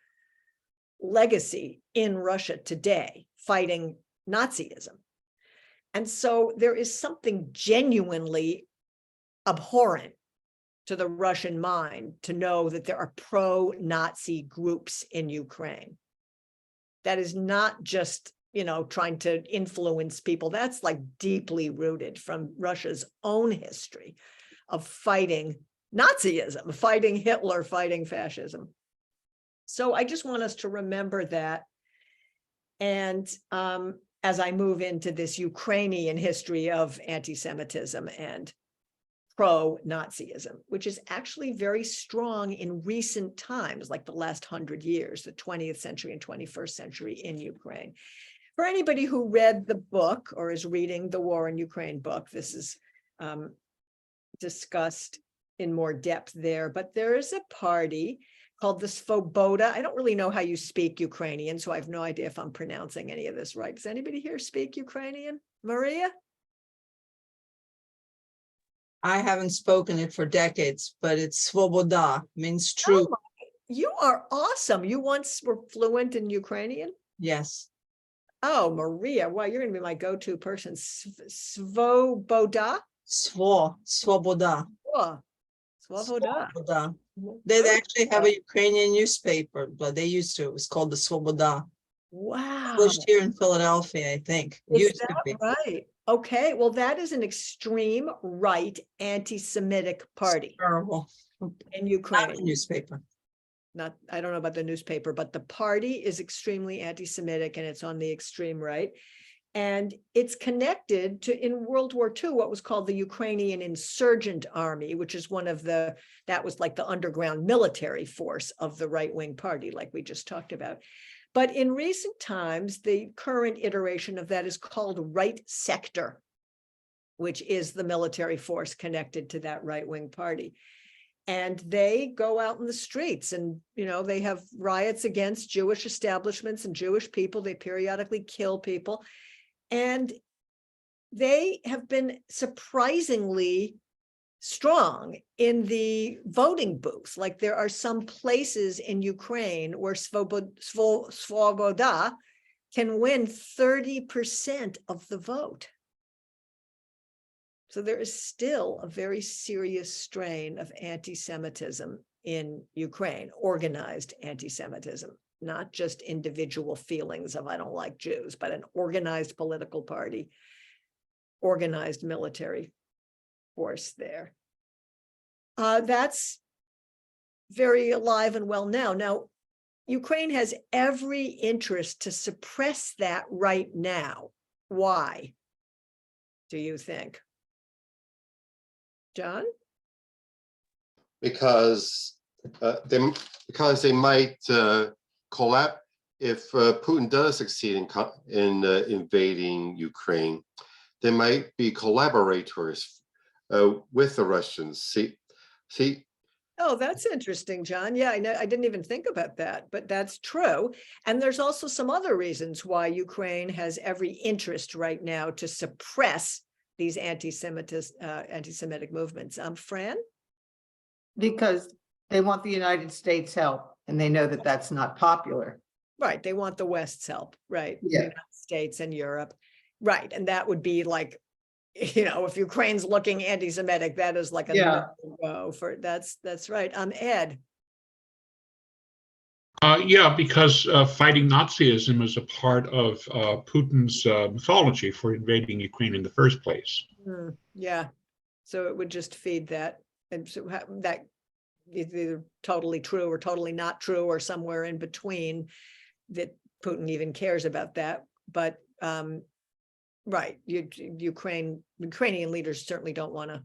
S1: legacy in Russia today, fighting Nazism. And so there is something genuinely abhorrent to the Russian mind to know that there are pro-Nazi groups in Ukraine. That is not just trying to influence people. That's like deeply rooted from Russia's own history of fighting Nazism, fighting Hitler, fighting fascism. So I just want us to remember that. And as I move into this Ukrainian history of anti-Semitism and pro-Nazism, which is actually very strong in recent times, like the last 100 years, the 20th century and 21st century in Ukraine. For anybody who read the book or is reading the War in Ukraine book, this is discussed in more depth there, but there is a party called the Svoboda. I don't really know how you speak Ukrainian, so I have no idea if I'm pronouncing any of this right. Does anybody here speak Ukrainian? Maria?
S11: I haven't spoken it for decades, but it's svoboda, means truth.
S1: Oh my, you are awesome. You once were fluent in Ukrainian?
S11: Yes.
S1: Oh, Maria, wow, you're going to be my go-to person. Svoboda?
S11: Svoboda.
S1: Oh, Svoboda.
S11: Svoboda. They actually have a Ukrainian newspaper, but they used to. It was called the Svoboda.
S1: Wow.
S11: Published here in Philadelphia, I think.
S1: Is
S11: Used to
S1: that
S11: be.
S1: right? Okay, well, that is an extreme right anti-Semitic party
S11: Terrible.
S1: in
S11: Not
S1: Ukraine.
S11: the newspaper.
S1: Not, I don't know about the newspaper, but the party is extremely anti-Semitic and it's on the extreme right. And it's connected to, in World War II, what was called the Ukrainian Insurgent Army, which is one of the, that was like the underground military force of the right-wing party, like we just talked about. But in recent times, the current iteration of that is called Right Sector, which is the military force connected to that right-wing party. And they go out in the streets and, you know, they have riots against Jewish establishments and Jewish people. They periodically kill people. And they have been surprisingly strong in the voting booths. Like there are some places in Ukraine where Svoboda can win 30% of the vote. So there is still a very serious strain of anti-Semitism in Ukraine, organized anti-Semitism, not just individual feelings of I don't like Jews, but an organized political party, organized military force there. That's very alive and well now. Now, Ukraine has every interest to suppress that right now. Why, do you think? John?
S7: Because they might collapse if Putin does succeed in invading Ukraine. They might be collaborators with the Russians. See.
S1: Oh, that's interesting, John. Yeah, I know. I didn't even think about that, but that's true. And there's also some other reasons why Ukraine has every interest right now to suppress these anti-Semitic movements. Fran?
S5: Because they want the United States help and they know that that's not popular.
S1: Right. They want the West's help, right?
S5: Yeah.
S1: The United States and Europe. Right. And that would be like, you know, if Ukraine's looking anti-Semitic, that is like a no for that's right. Ed.
S12: Yeah, because fighting Nazism is a part of Putin's mythology for invading Ukraine in the first place.
S1: Yeah. So it would just feed that. And so that is either totally true or totally not true or somewhere in between that Putin even cares about that. But right, Ukrainian leaders certainly don't want to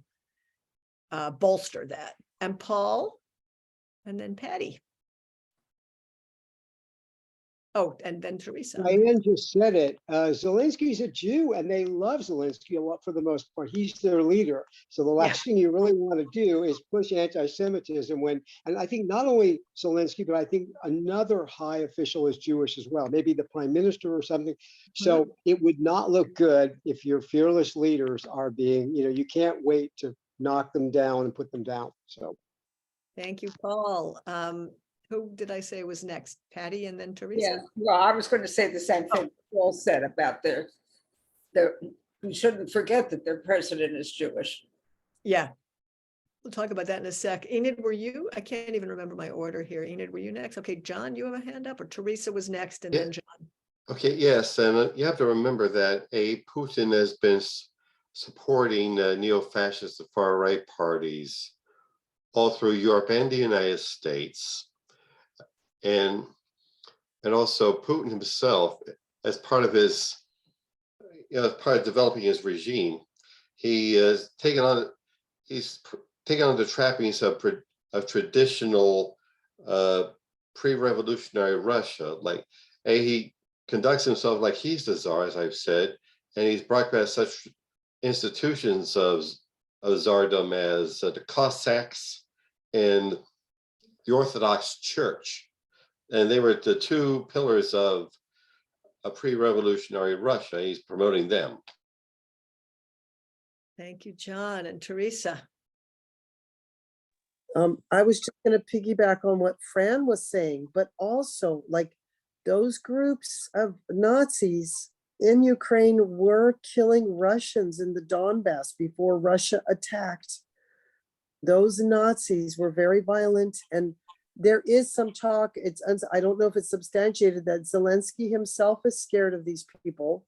S1: bolster that. And Paul, and then Patty. Oh, and then Teresa.
S9: Diane just said it. Zelensky's a Jew and they love Zelensky a lot for the most part. He's their leader. So the last thing you really want to do is push anti-Semitism and I think not only Zelensky, but I think another high official is Jewish as well, maybe the prime minister or something. So it would not look good if your fearless leaders are being, you know, you can't wait to knock them down and put them down. So.
S1: Thank you, Paul. Who did I say was next? Patty and then Teresa?
S5: Yeah, well, I was going to say the same thing Paul said about we shouldn't forget that their president is Jewish.
S1: Yeah. We'll talk about that in a sec. Enid, were you? I can't even remember my order here. Enid, were you next? Okay, John, you have a hand up, or Teresa was next and then John.
S7: Okay, yes, and you have to remember that Putin has been supporting neo-fascist far-right parties all through Europe and the United States. And also Putin himself, as part of his, as part of developing his regime, he's taken on the trappings of traditional pre-revolutionary Russia. Like he conducts himself like he's the Tsar, as I've said, and he's brought back such institutions of Tsardom as the Cossacks and the Orthodox Church. And they were the two pillars of a pre-revolutionary Russia. He's promoting them.
S1: Thank you, John. And Teresa.
S6: I was just going to piggyback on what Fran was saying, but also like those groups of Nazis in Ukraine were killing Russians in the Donbass before Russia attacked. Those Nazis were very violent, and there is some talk, I don't know if it's substantiated, that Zelensky himself is scared of these people.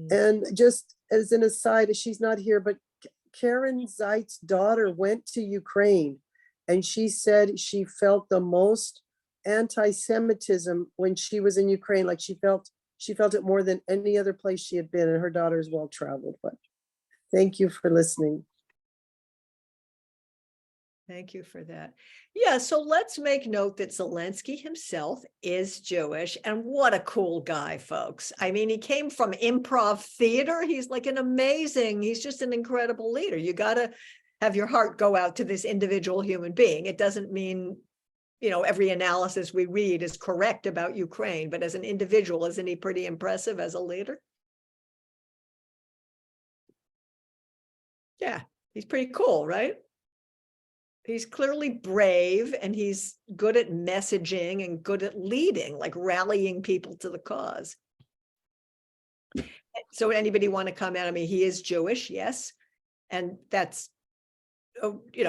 S6: And just as an aside, she's not here, but Karen Zeit's daughter went to Ukraine, and she said she felt the most anti-Semitism when she was in Ukraine. Like she felt it more than any other place she had been, and her daughter is well traveled. But thank you for listening.
S1: Thank you for that. Yeah, so let's make note that Zelensky himself is Jewish, and what a cool guy, folks. I mean, he came from improv theater. He's like he's just an incredible leader. You got to have your heart go out to this individual human being. It doesn't mean, every analysis we read is correct about Ukraine, but as an individual, isn't he pretty impressive as a leader? Yeah, he's pretty cool, right? He's clearly brave, and he's good at messaging and good at leading, like rallying people to the cause. So anybody want to comment? I mean, he is Jewish, yes. And that's,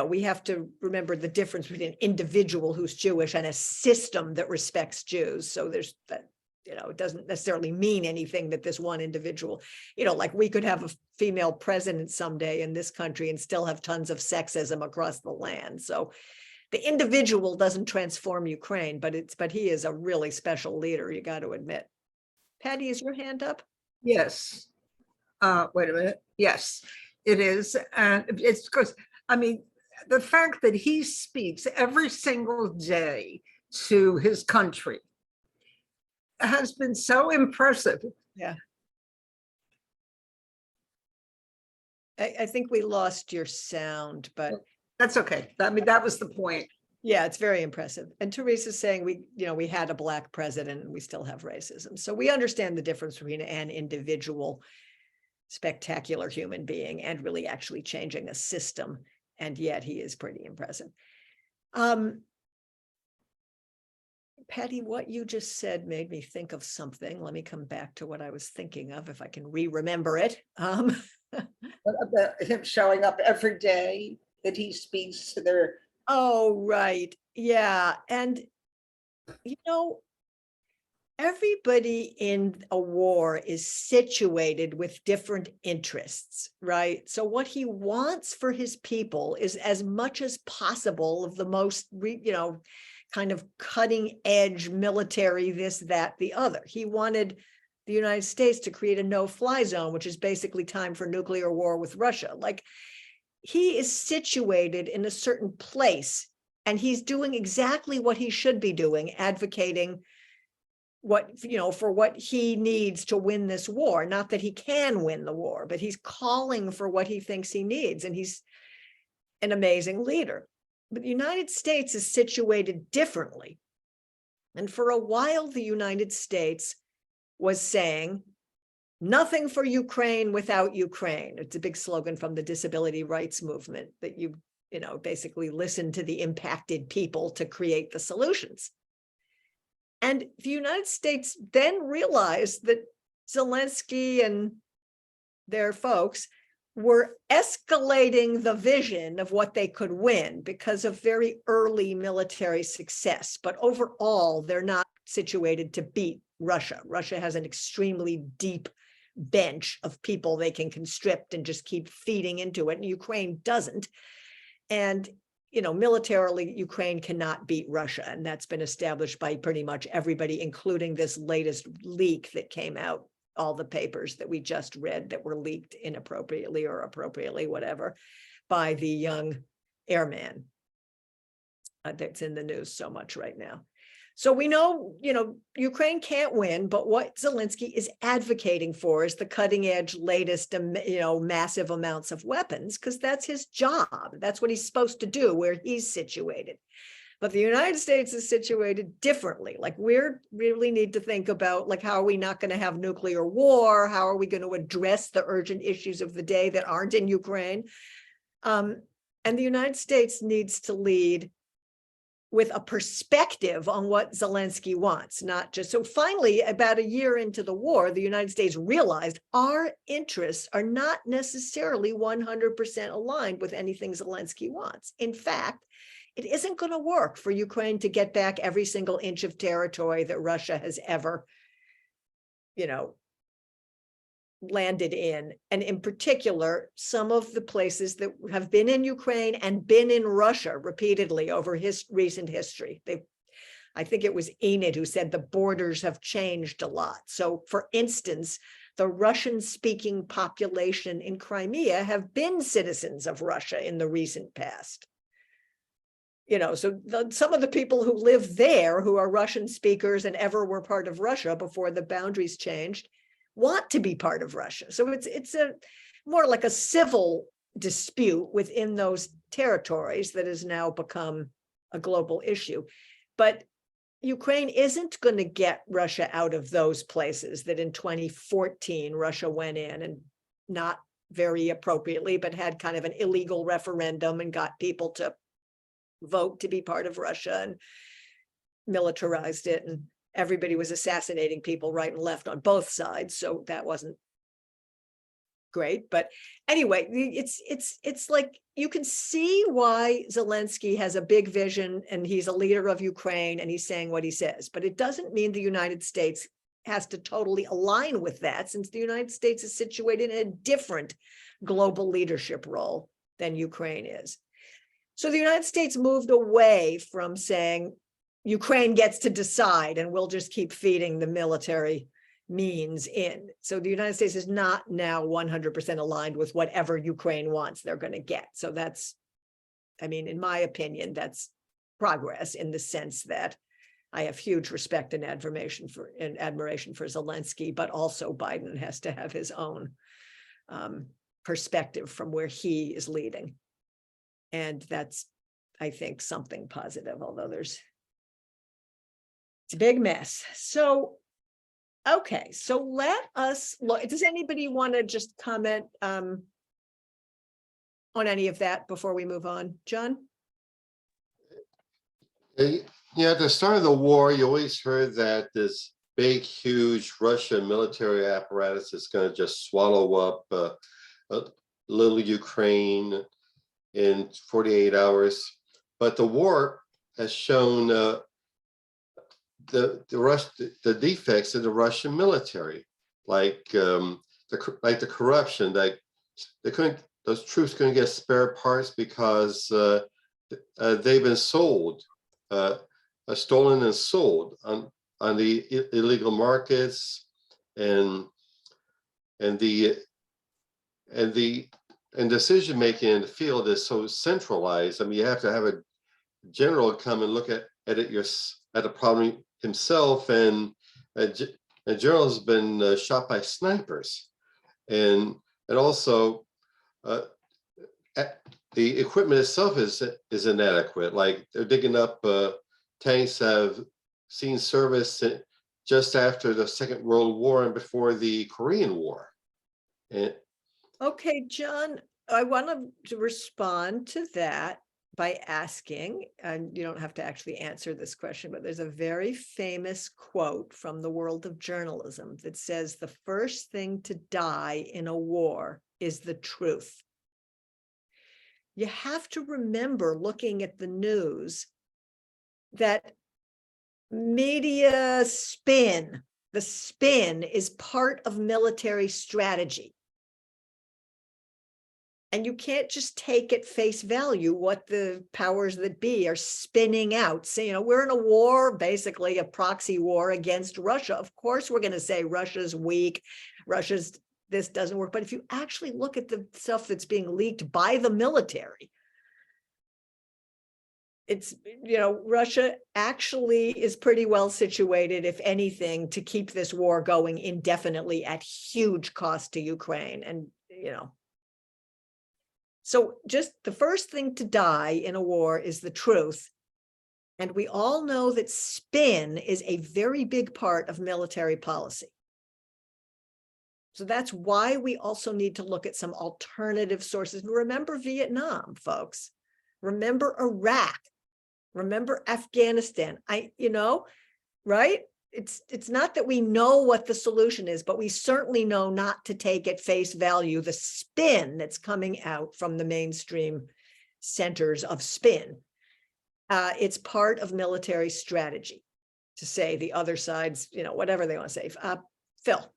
S1: we have to remember the difference between an individual who's Jewish and a system that respects Jews. So there's that, it doesn't necessarily mean anything that this one individual, like we could have a female president someday in this country and still have tons of sexism across the land. So the individual doesn't transform Ukraine, but he is a really special leader, you got to admit. Patty, is your hand up?
S5: Yes. Wait a minute. Yes, it is. And it's because, the fact that he speaks every single day to his country has been so impressive.
S1: Yeah. I think we lost your sound, but
S5: that's okay. That was the point.
S1: Yeah, it's very impressive. And Teresa's saying we had a Black president and we still have racism. So we understand the difference between an individual spectacular human being and really actually changing a system. And yet he is pretty impressive. Patty, what you just said made me think of something. Let me come back to what I was thinking of, if I can remember it.
S5: About him showing up every day that he speaks to their.
S1: Oh, right. Yeah. And, everybody in a war is situated with different interests, right? So what he wants for his people is as much as possible of the most, kind of cutting edge military, this, that, the other. He wanted the United States to create a no-fly zone, which is basically time for nuclear war with Russia. Like, he is situated in a certain place, and he's doing exactly what he should be doing, advocating for what he needs to win this war. Not that he can win the war, but he's calling for what he thinks he needs, and he's an amazing leader. But the United States is situated differently. And for a while, the United States was saying, nothing for Ukraine without Ukraine. It's a big slogan from the disability rights movement, that you basically listen to the impacted people to create the solutions. And the United States then realized that Zelensky and their folks were escalating the vision of what they could win because of very early military success. But overall, they're not situated to beat Russia. Russia has an extremely deep bench of people they can constrict and just keep feeding into it. And Ukraine doesn't. And, militarily, Ukraine cannot beat Russia. And that's been established by pretty much everybody, including this latest leak that came out, all the papers that we just read that were leaked inappropriately or appropriately, whatever, by the young airman that's in the news so much right now. So we know, Ukraine can't win, but what Zelensky is advocating for is the cutting edge, latest, massive amounts of weapons, because that's his job. That's what he's supposed to do where he's situated. But the United States is situated differently. Like we're really need to think about like, how are we not going to have nuclear war? How are we going to address the urgent issues of the day that aren't in Ukraine? And the United States needs to lead with a perspective on what Zelensky wants, not just, so finally, about a year into the war, the United States realized our interests are not necessarily 100% aligned with anything Zelensky wants. In fact, it isn't going to work for Ukraine to get back every single inch of territory that Russia has ever, landed in. And in particular, some of the places that have been in Ukraine and been in Russia repeatedly over recent history. I think it was Enid who said the borders have changed a lot. So for instance, the Russian-speaking population in Crimea have been citizens of Russia in the recent past. So some of the people who live there, who are Russian speakers and ever were part of Russia before the boundaries changed, want to be part of Russia. So it's a more like a civil dispute within those territories that has now become a global issue. But Ukraine isn't going to get Russia out of those places that in 2014 Russia went in, and not very appropriately, but had kind of an illegal referendum and got people to vote to be part of Russia and militarized it, and everybody was assassinating people right and left on both sides. So that wasn't great. But anyway, it's like you can see why Zelensky has a big vision and he's a leader of Ukraine and he's saying what he says. But it doesn't mean the United States has to totally align with that, since the United States is situated in a different global leadership role than Ukraine is. So the United States moved away from saying, Ukraine gets to decide and we'll just keep feeding the military means in. So the United States is not now 100% aligned with whatever Ukraine wants they're going to get. So that's, in my opinion, that's progress in the sense that I have huge respect and admiration for Zelensky, but also Biden has to have his own perspective from where he is leading. And that's, I think, something positive, although it's a big mess. So, okay, so let us look. Does anybody want to just comment on any of that before we move on? John?
S7: At the start of the war, you always heard that this big, huge Russian military apparatus is going to just swallow up a little Ukraine in 48 hours. But the war has shown the defects of the Russian military, like the corruption. That those troops couldn't get spare parts because they've been sold, stolen and sold on the illegal markets, and decision making in the field is so centralized. You have to have a general come and look at the problem himself, and a general has been shot by snipers, and also the equipment itself is inadequate. Like they're digging up tanks that have seen service just after the Second World War and before the Korean War.
S1: Okay, John, I want to respond to that by asking, and you don't have to actually answer this question, but there's a very famous quote from the world of journalism that says the first thing to die in a war is the truth. You have to remember, looking at the news, that media spin, the spin is part of military strategy. And you can't just take at face value what the powers that be are spinning out. So, we're in a war, basically a proxy war against Russia. Of course, we're going to say Russia's weak, this doesn't work. But if you actually look at the stuff that's being leaked by the military, it's, Russia actually is pretty well situated, if anything, to keep this war going indefinitely at huge cost to Ukraine. And, so just the first thing to die in a war is the truth. And we all know that spin is a very big part of military policy. So that's why we also need to look at some alternative sources. Remember Vietnam, folks. Remember Iraq. Remember Afghanistan. Right? It's not that we know what the solution is, but we certainly know not to take at face value the spin that's coming out from the mainstream centers of spin. It's part of military strategy to say the other side's, whatever they want to say. Phil.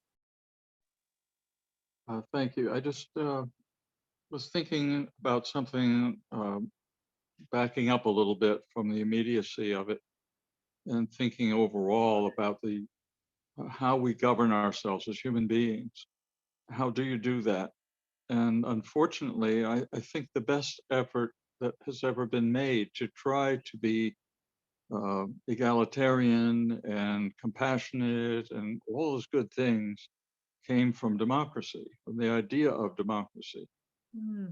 S13: Thank you. I just was thinking about something, backing up a little bit from the immediacy of it and thinking overall about the how we govern ourselves as human beings. How do you do that? And unfortunately, I think the best effort that has ever been made to try to be egalitarian and compassionate and all those good things came from democracy, from the idea of democracy.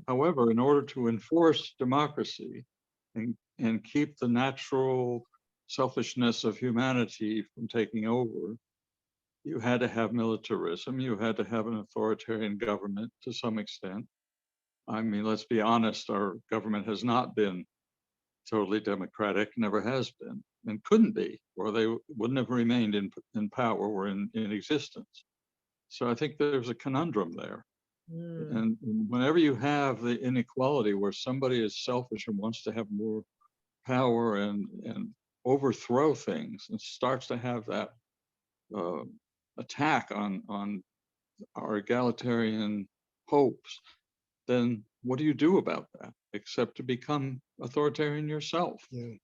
S13: However, in order to enforce democracy and keep the natural selfishness of humanity from taking over, you had to have militarism, you had to have an authoritarian government to some extent. I mean, let's be honest, our government has not been totally democratic, never has been, and couldn't be, or they wouldn't have remained in power or in existence. So I think there's a conundrum there. And whenever you have the inequality where somebody is selfish and wants to have more power and overthrow things and starts to have that attack on our egalitarian hopes, then what do you do about that except to become authoritarian yourself?
S9: Yeah.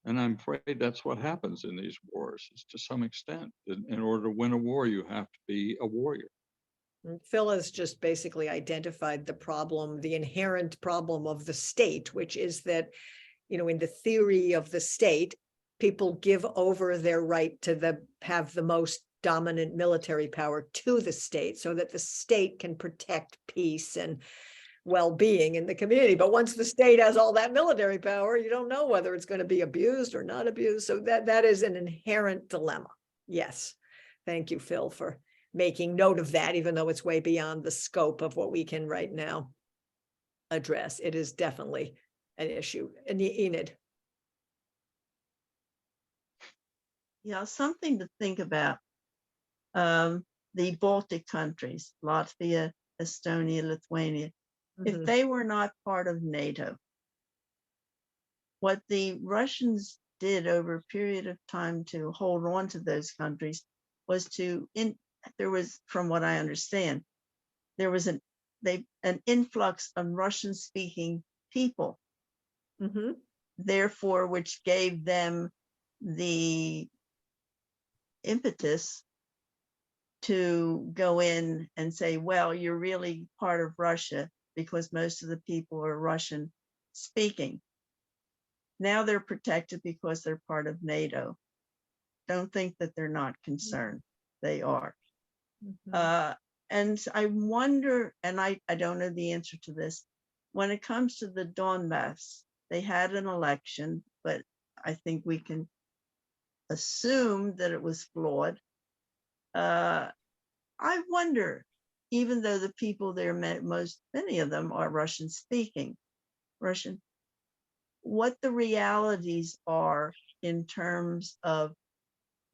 S13: And I'm afraid that's what happens in these wars, is to some extent. In order to win a war, you have to be a warrior.
S1: Phil has just basically identified the problem, the inherent problem of the state, which is that, in the theory of the state, people give over their right to have the most dominant military power to the state so that the state can protect peace and well-being in the community. But once the state has all that military power, you don't know whether it's going to be abused or not abused. So that is an inherent dilemma. Yes. Thank you, Phil, for making note of that, even though it's way beyond the scope of what we can right now address. It is definitely an issue. And Enid.
S8: Yeah, something to think about. The Baltic countries, Latvia, Estonia, Lithuania, if they were not part of NATO, what the Russians did over a period of time to hold on to those countries was there was, from what I understand, there was an influx of Russian speaking people, therefore, which gave them the impetus to go in and say, well, you're really part of Russia because most of the people are Russian speaking. Now they're protected because they're part of NATO. Don't think that they're not concerned. They are. And I wonder, and I don't know the answer to this, when it comes to the Donbass, they had an election, but I think we can assume that it was flawed. I wonder, even though the people there, many of them are Russian speaking, what the realities are in terms of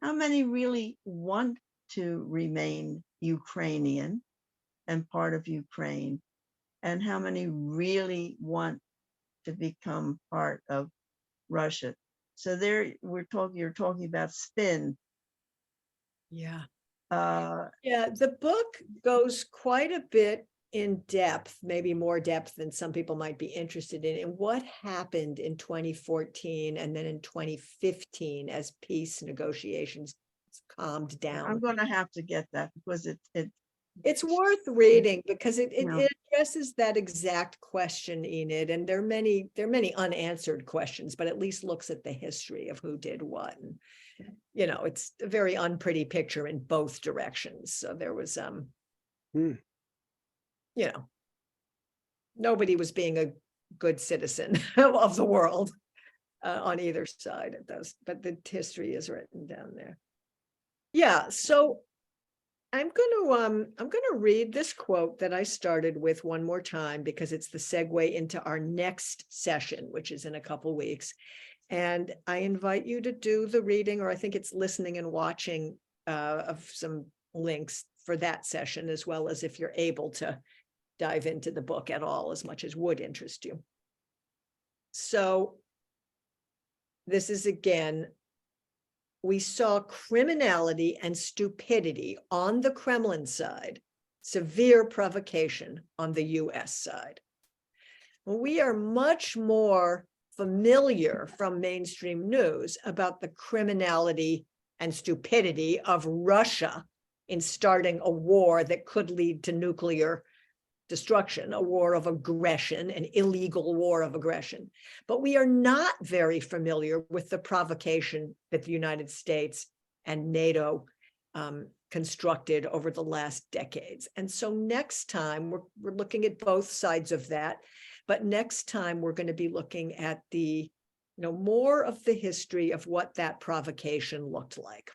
S8: how many really want to remain Ukrainian and part of Ukraine, and how many really want to become part of Russia. So there you're talking about spin.
S1: Yeah. The book goes quite a bit in depth, maybe more depth than some people might be interested in what happened in 2014 and then in 2015 as peace negotiations calmed down.
S8: I'm going to have to get that because
S1: it's worth reading because it addresses that exact question, Enid, and there are many unanswered questions, but at least looks at the history of who did what. And it's a very unpretty picture in both directions. So there was nobody was being a good citizen of the world. on either side of those, but the history is written down there. Yeah, so I'm going to read this quote that I started with one more time because it's the segue into our next session, which is in a couple weeks. And I invite you to do the reading, or I think it's listening and watching of some links for that session, as well as if you're able to dive into the book at all, as much as would interest you. So this is again, we saw criminality and stupidity on the Kremlin side, severe provocation on the US side. We are much more familiar from mainstream news about the criminality and stupidity of Russia in starting a war that could lead to nuclear destruction, a war of aggression, an illegal war of aggression. But we are not very familiar with the provocation that the United States and NATO constructed over the last decades. And so next time, we're looking at both sides of that. But next time, we're going to be looking at the, more of the history of what that provocation looked like.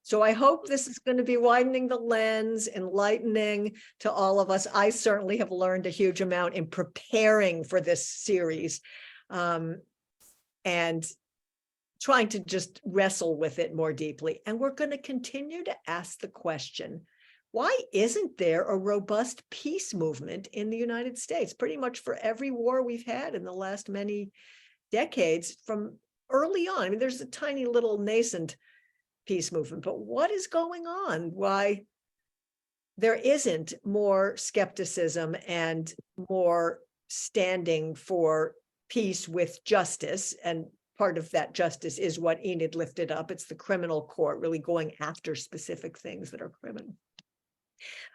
S1: So I hope this is going to be widening the lens, enlightening to all of us. I certainly have learned a huge amount in preparing for this series, and trying to just wrestle with it more deeply. And we're going to continue to ask the question, why isn't there a robust peace movement in the United States? Pretty much for every war we've had in the last many decades from early on. I mean, there's a tiny little nascent peace movement, but what is going on? Why there isn't more skepticism and more standing for peace with justice? And part of that justice is what Enid lifted up. It's the criminal court really going after specific things that are criminal.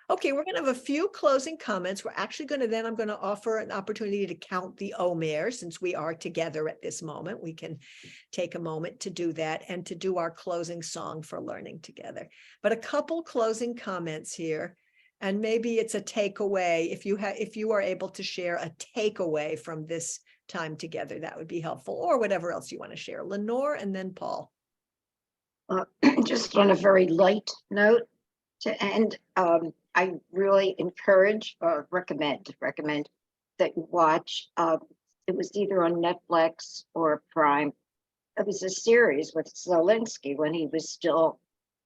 S1: Okay, we're going to have a few closing comments. We're actually going to I'm going to offer an opportunity to count the Omer, since we are together at this moment. We can take a moment to do that and to do our closing song for learning together. But a couple closing comments here, and maybe it's a takeaway. If you are able to share a takeaway from this time together, that would be helpful, or whatever else you want to share. Lenore and then Paul.
S4: Just on a very light note to end, I really encourage or recommend that you watch. It was either on Netflix or Prime. It was a series with Zelensky when he was still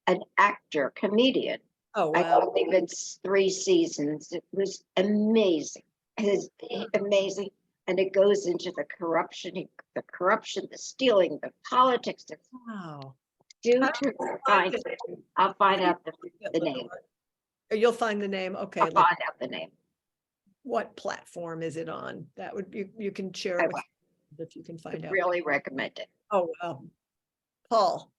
S4: an actor, comedian.
S1: Oh, wow.
S4: I believe it's 3 seasons. It was amazing. It is amazing. And it goes into the corruption, the stealing, the politics.
S1: Wow.
S4: I'll find out the name.
S1: You'll find the name. Okay.
S4: I'll find out the name.
S1: What platform is it on? That would be, you can share it with if you can find out.
S4: Really recommend it.
S1: Oh, Paul.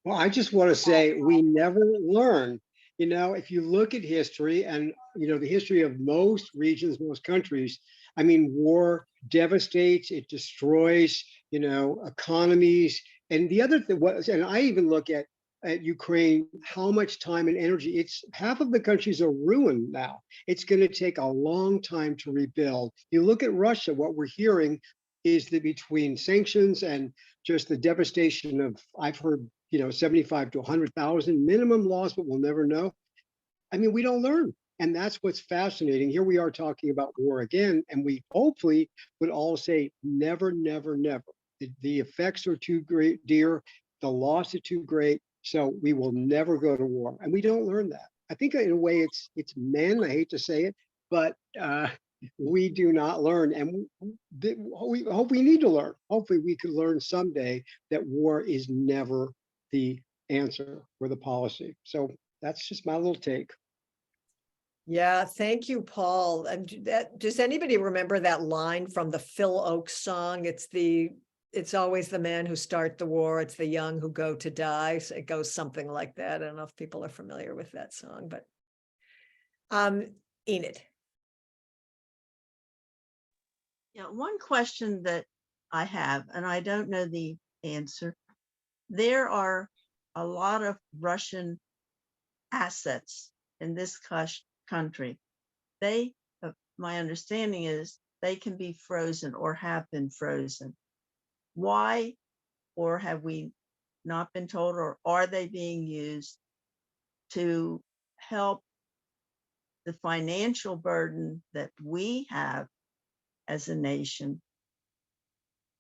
S9: Well, I just want to say we never learn. If you look at history and, the history of most regions, most countries, I mean, war devastates, it destroys, economies. And the other thing was, and I even look at Ukraine, how much time and energy, it's half of the countries are ruined now. It's going to take a long time to rebuild. You look at Russia, what we're hearing is that between sanctions and just the devastation of, I've heard, 75 to 100,000 minimum loss, but we'll never know. I mean, we don't learn. And that's what's fascinating. Here we are talking about war again, and we hopefully would all say never, never, never. The effects are too great, dear. The loss is too great. So we will never go to war. And we don't learn that. I think in a way it's men, I hate to say it, but we do not learn. And we hope we need to learn. Hopefully we could learn someday that war is never the answer or the policy. So that's just my little take.
S1: Yeah, thank you, Paul. And does anybody remember that line from the Phil Oakes song? It's always the men who start the war. It's the young who go to die. So it goes something like that. I don't know if people are familiar with that song, but Enid.
S8: Yeah, one question that I have, and I don't know the answer. There are a lot of Russian assets in this country. My understanding is they can be frozen or have been frozen. why, or have we not been told, or are they being used to help the financial burden that we have as a nation?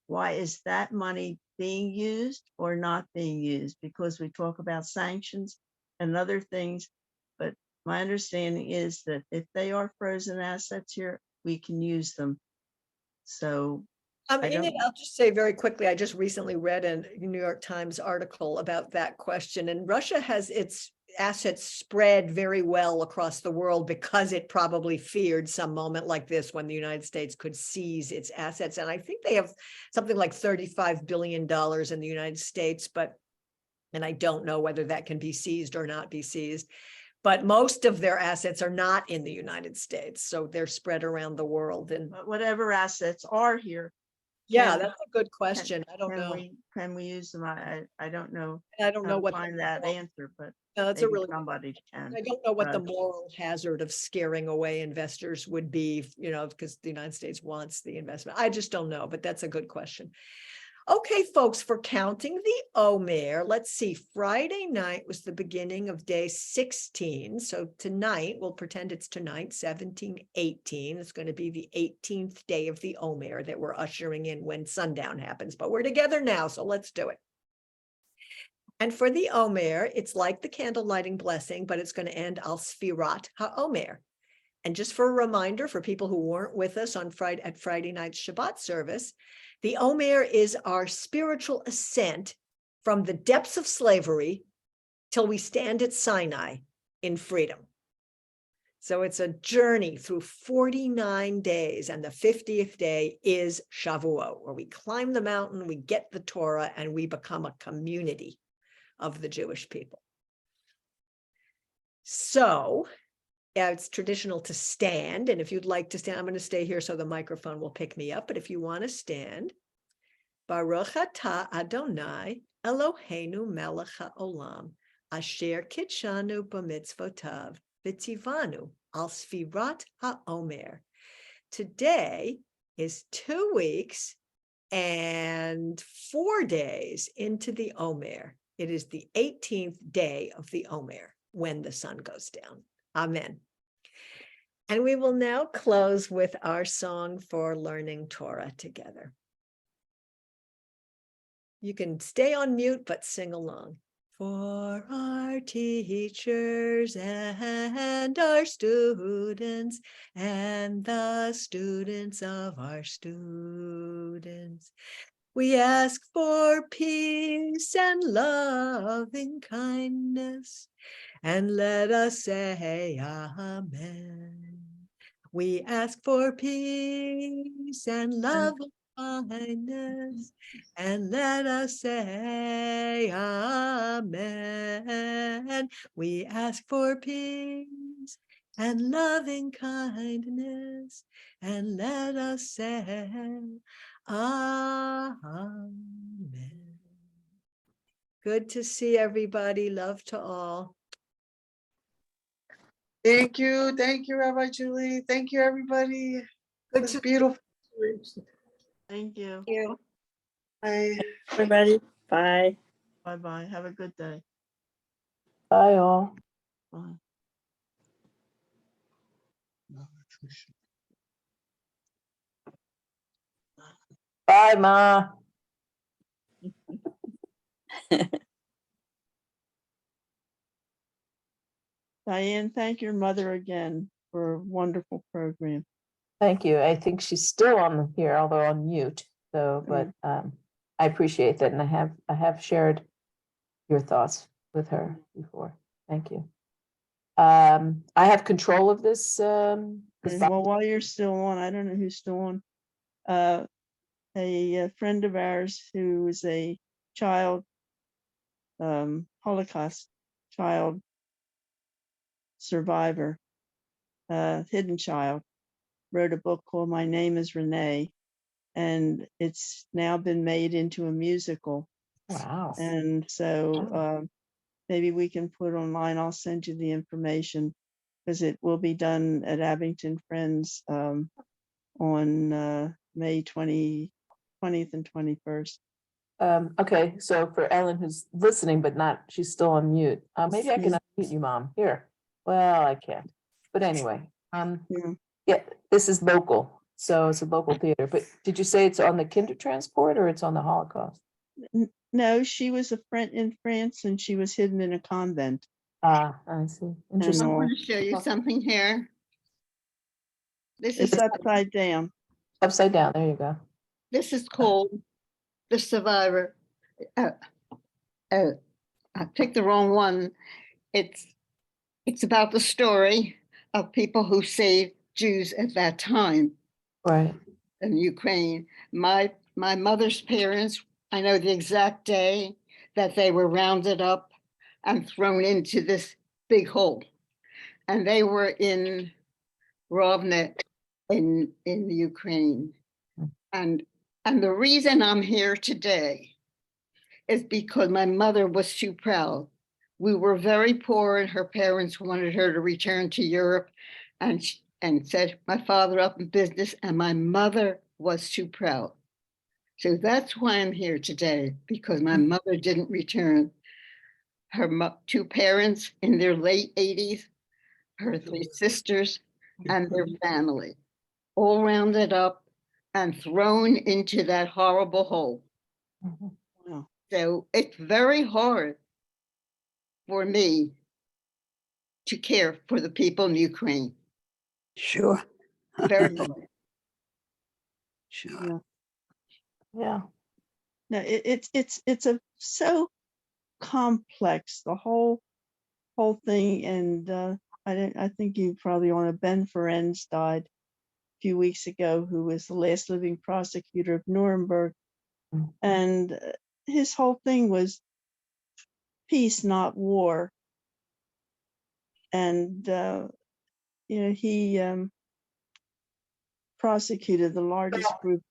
S8: Why is that money being used or not being used? Because we talk about sanctions and other things, but my understanding is that if they are frozen assets here, we can use them. So I don't-
S1: I'll just say very quickly, I just recently read a New York Times article about that question, and Russia has its assets spread very well across the world because it probably feared some moment like this when the United States could seize its assets. And I think they have something like $35 billion in the United States, and I don't know whether that can be seized or not be seized. But most of their assets are not in the United States, so they're spread around the world. And
S8: but whatever assets are here,
S1: yeah,
S8: can-
S1: that's a good question. I don't
S8: can
S1: know.
S8: can we use them? I don't know.
S1: I don't
S8: how
S1: know
S8: to
S1: what
S8: find that answer, but
S1: that's a
S8: maybe
S1: really
S8: somebody can.
S1: I don't know what the
S8: judge.
S1: moral hazard of scaring away investors would be, because the United States wants the investment. I just don't know, but that's a good question. Okay, folks, for counting the Omer, let's see, Friday night was the beginning of day 16. So tonight, we'll pretend it's tonight, 17/18. It's going to be the 18th day of the Omer that we're ushering in when sundown happens, but we're together now, so let's do it. And for the Omer, it's like the candle lighting blessing, but it's going to end al Sfirat HaOmer. And just for a reminder for people who weren't with us on Friday night's Shabbat service, the Omer is our spiritual ascent from the depths of slavery till we stand at Sinai in freedom. So it's a journey through 49 days, and the 50th day is Shavuot, where we climb the mountain, we get the Torah, and we become a community of the Jewish people. So it's traditional to stand, and if you'd like to stand, I'm going to stay here so the microphone will pick me up, but if you want to stand, Baruch atah Adonai Eloheinu melech haolam, asher kitshanu b'mitzvotav, v'tzivanu al sfirat haomer. Today is 2 weeks and 4 days into the Omer. It is the 18th day of the Omer when the sun goes down. Amen. And we will now close with our song for learning Torah together. You can stay on mute, but sing along. For our teachers and our students and the students of our students, we ask for peace and loving kindness, and let us say amen. We ask for peace and loving kindness, and let us say amen. We ask for peace and loving kindness, and let us say amen. Good to see everybody. Love to all.
S11: Thank you, Rabbi Julie. Thank you, everybody.
S1: Good
S11: It's
S1: to
S11: beautiful.
S8: Thank you.
S11: Bye.
S14: Everybody, bye.
S8: Bye-bye. Have a good day.
S2: Bye all.
S8: Bye.
S2: Bye, Ma.
S8: Diane, thank your mother again for a wonderful program.
S2: Thank you. I think she's still on here, although on mute. So, but I appreciate that, and I have shared your thoughts with her before. Thank you. I have control of this.
S8: Well, while you're still on, I don't know who's still on. A friend of ours who is a child, Holocaust child survivor, hidden child, wrote a book called My Name is Renee, and it's now been made into a musical.
S2: Wow.
S8: And so maybe we can put online, I'll send you the information, because it will be done at Abington Friends on May 20th and 21st.
S2: Okay, so for Ellen who's listening but not, she's still on mute. Maybe I can unmute you, Mom. Here. Well, I can't. But anyway,
S8: Yeah.
S2: yeah, this is local, so it's a local theater. But did you say it's on the Kindertransport or it's on the Holocaust?
S8: No, she was a friend in France and she was hidden in a convent.
S2: Ah, I see.
S8: And
S2: Interesting.
S8: all.
S15: want to show you something here. This
S8: It's
S15: is
S8: upside down.
S2: Upside down. There you go.
S15: this is called The Survivor. I picked the wrong one. It's about the story of people who saved Jews at that time
S2: Right.
S15: in Ukraine. My mother's parents, I know the exact day that they were rounded up and thrown into this big hole. And they were in Rovne in Ukraine. And the reason I'm here today is because my mother was too proud. We were very poor and her parents wanted her to return to Europe and set my father up in business, and my mother was too proud. So that's why I'm here today, because my mother didn't return. Her two parents in their late 80s, her 3 sisters and their family, all rounded up and thrown into that horrible hole.
S8: Wow.
S15: So it's very hard for me to care for the people in Ukraine.
S16: Sure.
S15: Very hard.
S16: Sure.
S8: Yeah.
S2: Yeah.
S8: No, it's a so complex, the whole thing. And I think you probably on Ben Ferenz died a few weeks ago, who was the last living prosecutor of Nuremberg. And his whole thing was peace, not war. And he prosecuted the largest group.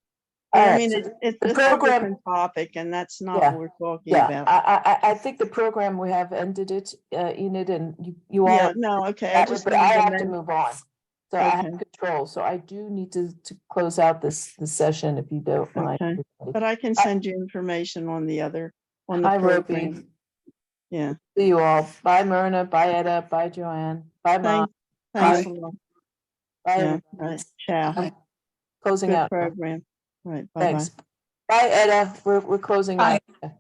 S8: But I mean, it's
S2: the
S8: just a
S2: program-
S8: different topic, and that's not
S2: Yeah,
S8: what we're talking
S2: Yeah,
S8: about.
S2: I think the program, we have ended it, Enid, and you all.
S8: Yeah, no, okay. I just
S2: But I
S8: wanted to
S2: have to
S8: mention-
S2: move on. So I have
S8: Okay.
S2: control, so I do need to close out this session if you don't mind.
S8: Okay. But I can send you information on the other, on the
S2: Hi,
S8: program.
S2: Ropey.
S8: Yeah.
S2: See you all. Bye, Myrna. Bye, Etta. Bye, Joanne. Bye, Mom.
S8: Thanks
S16: Bye.
S8: a lot.
S2: Bye,
S8: Yeah,
S2: everyone.
S8: right. Ciao.
S2: I'm closing
S8: Good
S2: out.
S8: program. Right. Bye-bye.
S2: Thanks. Bye, Etta. We're closing
S16: Bye.
S2: out.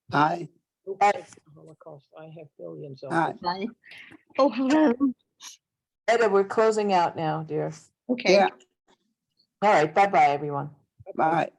S16: Bye.
S2: Bye.
S3: Holocaust, I have billions of
S16: Bye.
S15: Bye. Oh, hello.
S2: Etta, we're closing out now, dear.
S15: Okay.
S16: Yeah.
S2: All right. Bye-bye, everyone.
S16: Bye.